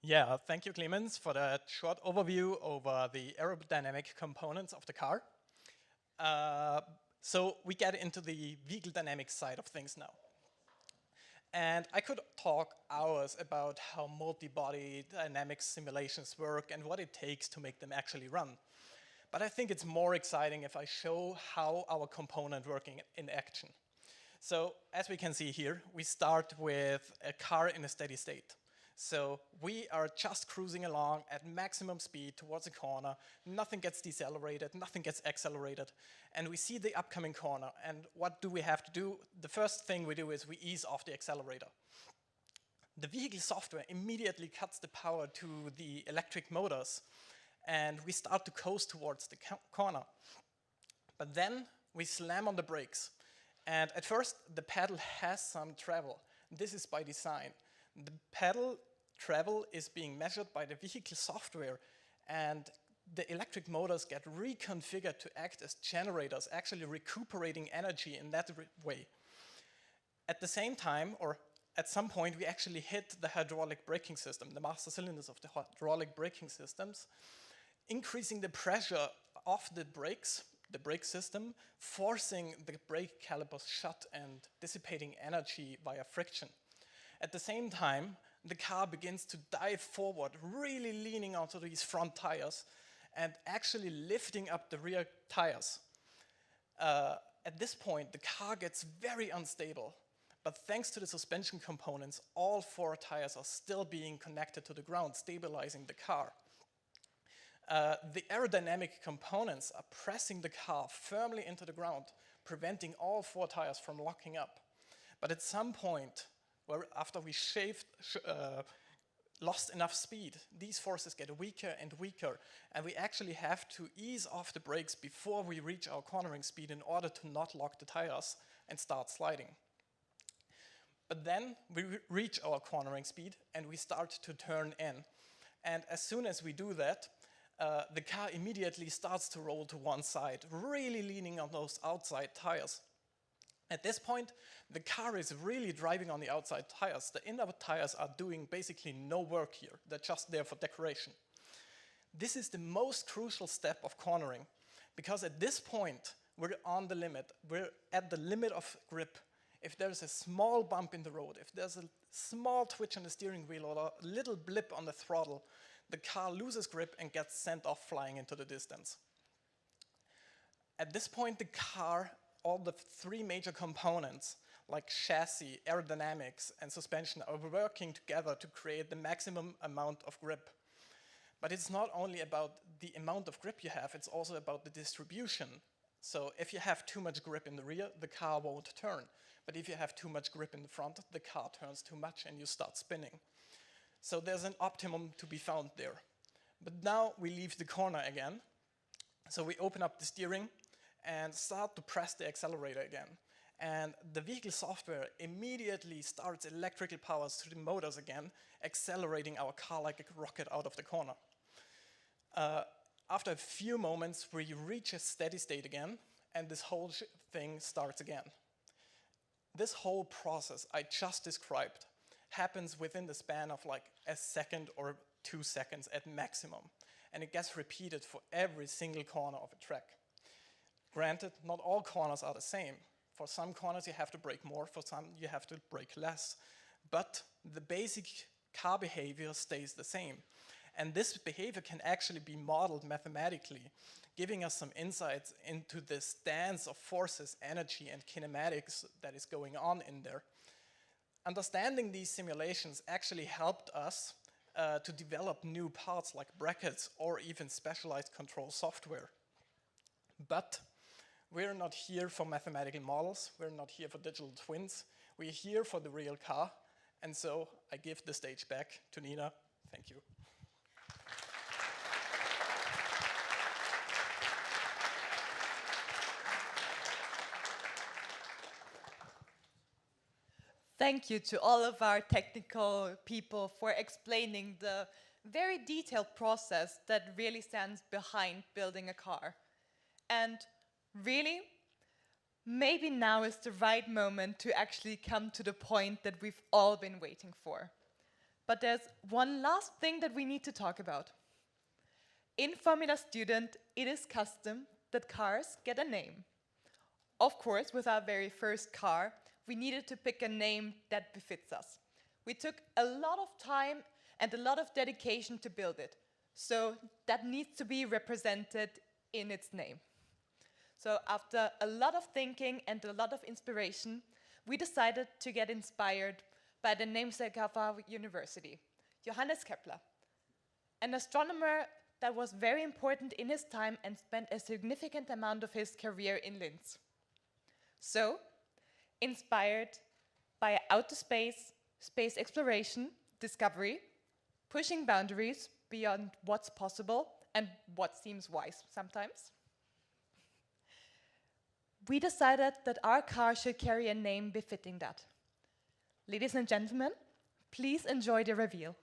Yeah, thank you, Clemens, for that short overview over the aerodynamic components of the car. So we get into the vehicle dynamics side of things now. And I could talk hours about how multi-body dynamics simulations work and what it takes to make them actually run. But I think it's more exciting if I show how our component working in action. So as we can see here, we start with a car in a steady state. So we are just cruising along at maximum speed towards a corner. Nothing gets decelerated, nothing gets accelerated. And we see the upcoming corner. And what do we have to do? The first thing we do is we ease off the accelerator. The vehicle software immediately cuts the power to the electric motors. And we start to coast towards the corner. But then we slam on the brakes. And at first, the pedal has some travel. This is by design. The pedal travel is being measured by the vehicle software and the electric motors get reconfigured to act as generators, actually recuperating energy in that way. At the same time, or at some point, we actually hit the hydraulic braking system, the master cylinders of the hydraulic braking systems, increasing the pressure of the brake system, forcing the brake calipers shut and dissipating energy via friction. At the same time, the car begins to dive forward, really leaning onto these front tires and actually lifting up the rear tires. At this point, the car gets very unstable, but thanks to the suspension components, all 4 tires are still being connected to the ground, stabilizing the car. The aerodynamic components are pressing the car firmly into the ground, preventing all 4 tires from locking up. But at some point, after we lost enough speed, these forces get weaker and weaker, and we actually have to ease off the brakes before we reach our cornering speed in order to not lock the tires and start sliding. But then we reach our cornering speed and we start to turn in. And as soon as we do that, the car immediately starts to roll to one side, really leaning on those outside tires. At this point, the car is really driving on the outside tires. The inner tires are doing basically no work here. They're just there for decoration. This is the most crucial step of cornering, because at this point, we're on the limit. We're at the limit of grip. If there's a small bump in the road, if there's a small twitch on the steering wheel or a little blip on the throttle, the car loses grip and gets sent off flying into the distance. At this point, the car, all the 3 major components, like chassis, aerodynamics, and suspension, are working together to create the maximum amount of grip. But it's not only about the amount of grip you have, it's also about the distribution. So if you have too much grip in the rear, the car won't turn. But if you have too much grip in the front, the car turns too much and you start spinning. So there's an optimum to be found there. But now we leave the corner again. So we open up the steering and start to press the accelerator again. And the vehicle software immediately starts electrical powers to the motors again, accelerating our car like a rocket out of the corner. After a few moments, we reach a steady state again, and this whole thing starts again. This whole process I just described happens within the span of like a second or 2 seconds at maximum, and it gets repeated for every single corner of a track. Granted, not all corners are the same. For some corners you have to brake more, for some you have to brake less, but the basic car behavior stays the same. And this behavior can actually be modeled mathematically, giving us some insights into the stance of forces, energy, and kinematics that is going on in there. Understanding these simulations actually helped us to develop new parts like brackets or even specialized control software. But we're not here for mathematical models, we're not here for digital twins, we're here for the real car, and so I give the stage back to Nina. Thank you.
Thank you to all of our technical people for explaining the very detailed process that really stands behind building a car. And really, maybe now is the right moment to actually come to the point that we've all been waiting for. But there's one last thing that we need to talk about. In Formula Student, it is custom that cars get a name. Of course, with our very first car, we needed to pick a name that befits us. We took a lot of time and a lot of dedication to build it. So that needs to be represented in its name. So after a lot of thinking and a lot of inspiration, we decided to get inspired by the namesake of our university, Johannes Kepler, an astronomer that was very important in his time and spent a significant amount of his career in Linz. So, inspired by outer space, space exploration, discovery, pushing boundaries beyond what's possible and what seems wise sometimes, we decided that our car should carry a name befitting that. Ladies and gentlemen, please enjoy the reveal.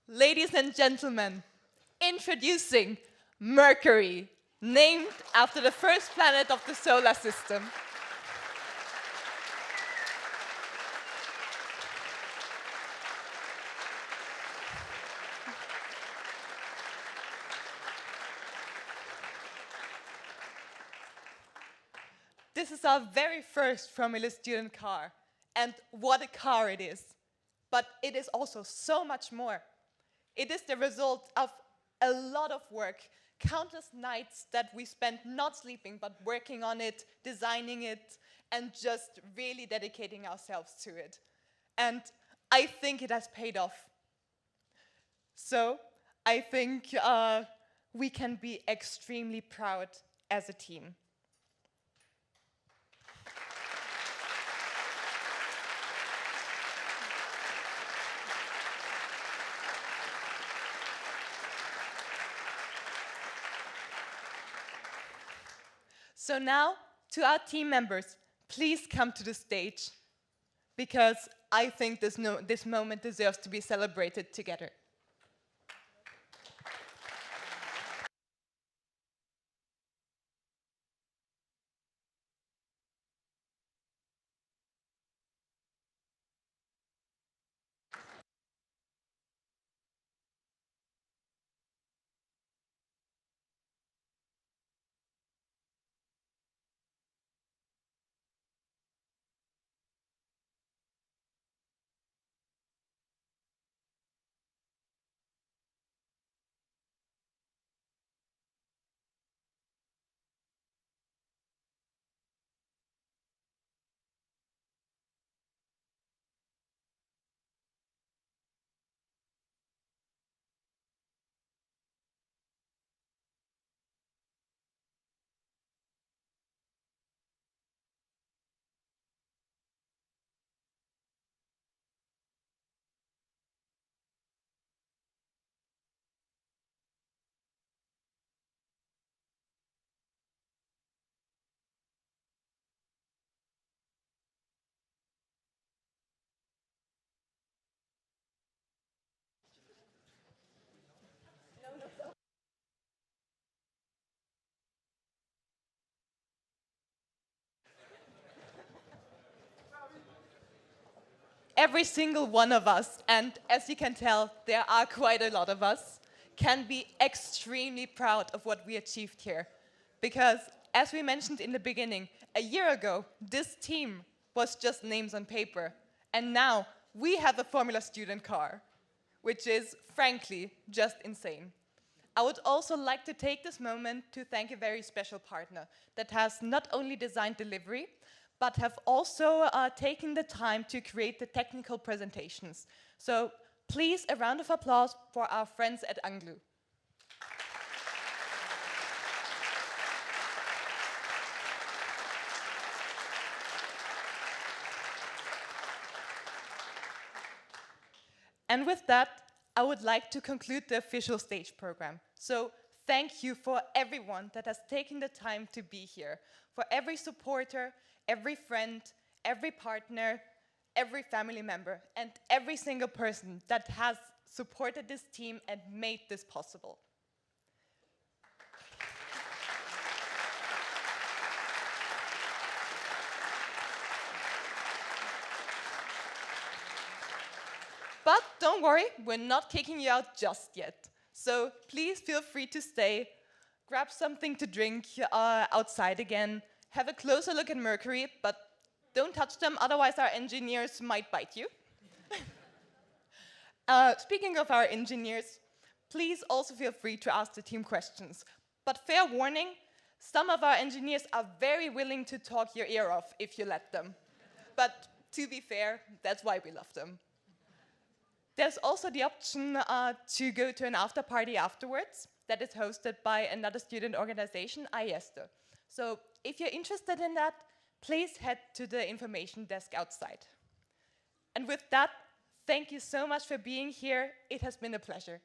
Ladies and gentlemen, introducing Mercury, named after the first planet of the solar system. This is our very first Formula student car, and what a car it is. But it is also so much more. It is the result of a lot of work, countless nights that we spent not sleeping, but working on it, designing it, and just really dedicating ourselves to it. And I think it has paid off. So I think we can be extremely proud as a team. So now, to our team members, please come to the stage, because I think this moment deserves to be celebrated together. Every single one of us, and as you can tell, there are quite a lot of us, can be extremely proud of what we achieved here. Because, as we mentioned in the beginning, a year ago, this team was just names on paper. And now, we have a Formula student car, which is, frankly, just insane. I would also like to take this moment to thank a very special partner that has not only designed delivery, but have also taken the time to create the technical presentations. So please, a round of applause for our friends at Anglu. And with that, I would like to conclude the official stage program. So thank you for everyone that has taken the time to be here, for every supporter, every friend, every partner, every family member, and every single person that has supported this team and made this possible. But don't worry, we're not kicking you out just yet. So please feel free to stay, grab something to drink outside again, have a closer look at Mercury, but don't touch them, otherwise our engineers might bite you. Speaking of our engineers, please also feel free to ask the team questions. But fair warning, some of our engineers are very willing to talk your ear off if you let them. But to be fair, that's why we love them. There's also the option to go to an after party afterwards that is hosted by another student organization, IESTE. So if you're interested in that, please head to the information desk outside. And with that, thank you so much for being here. It has been a pleasure.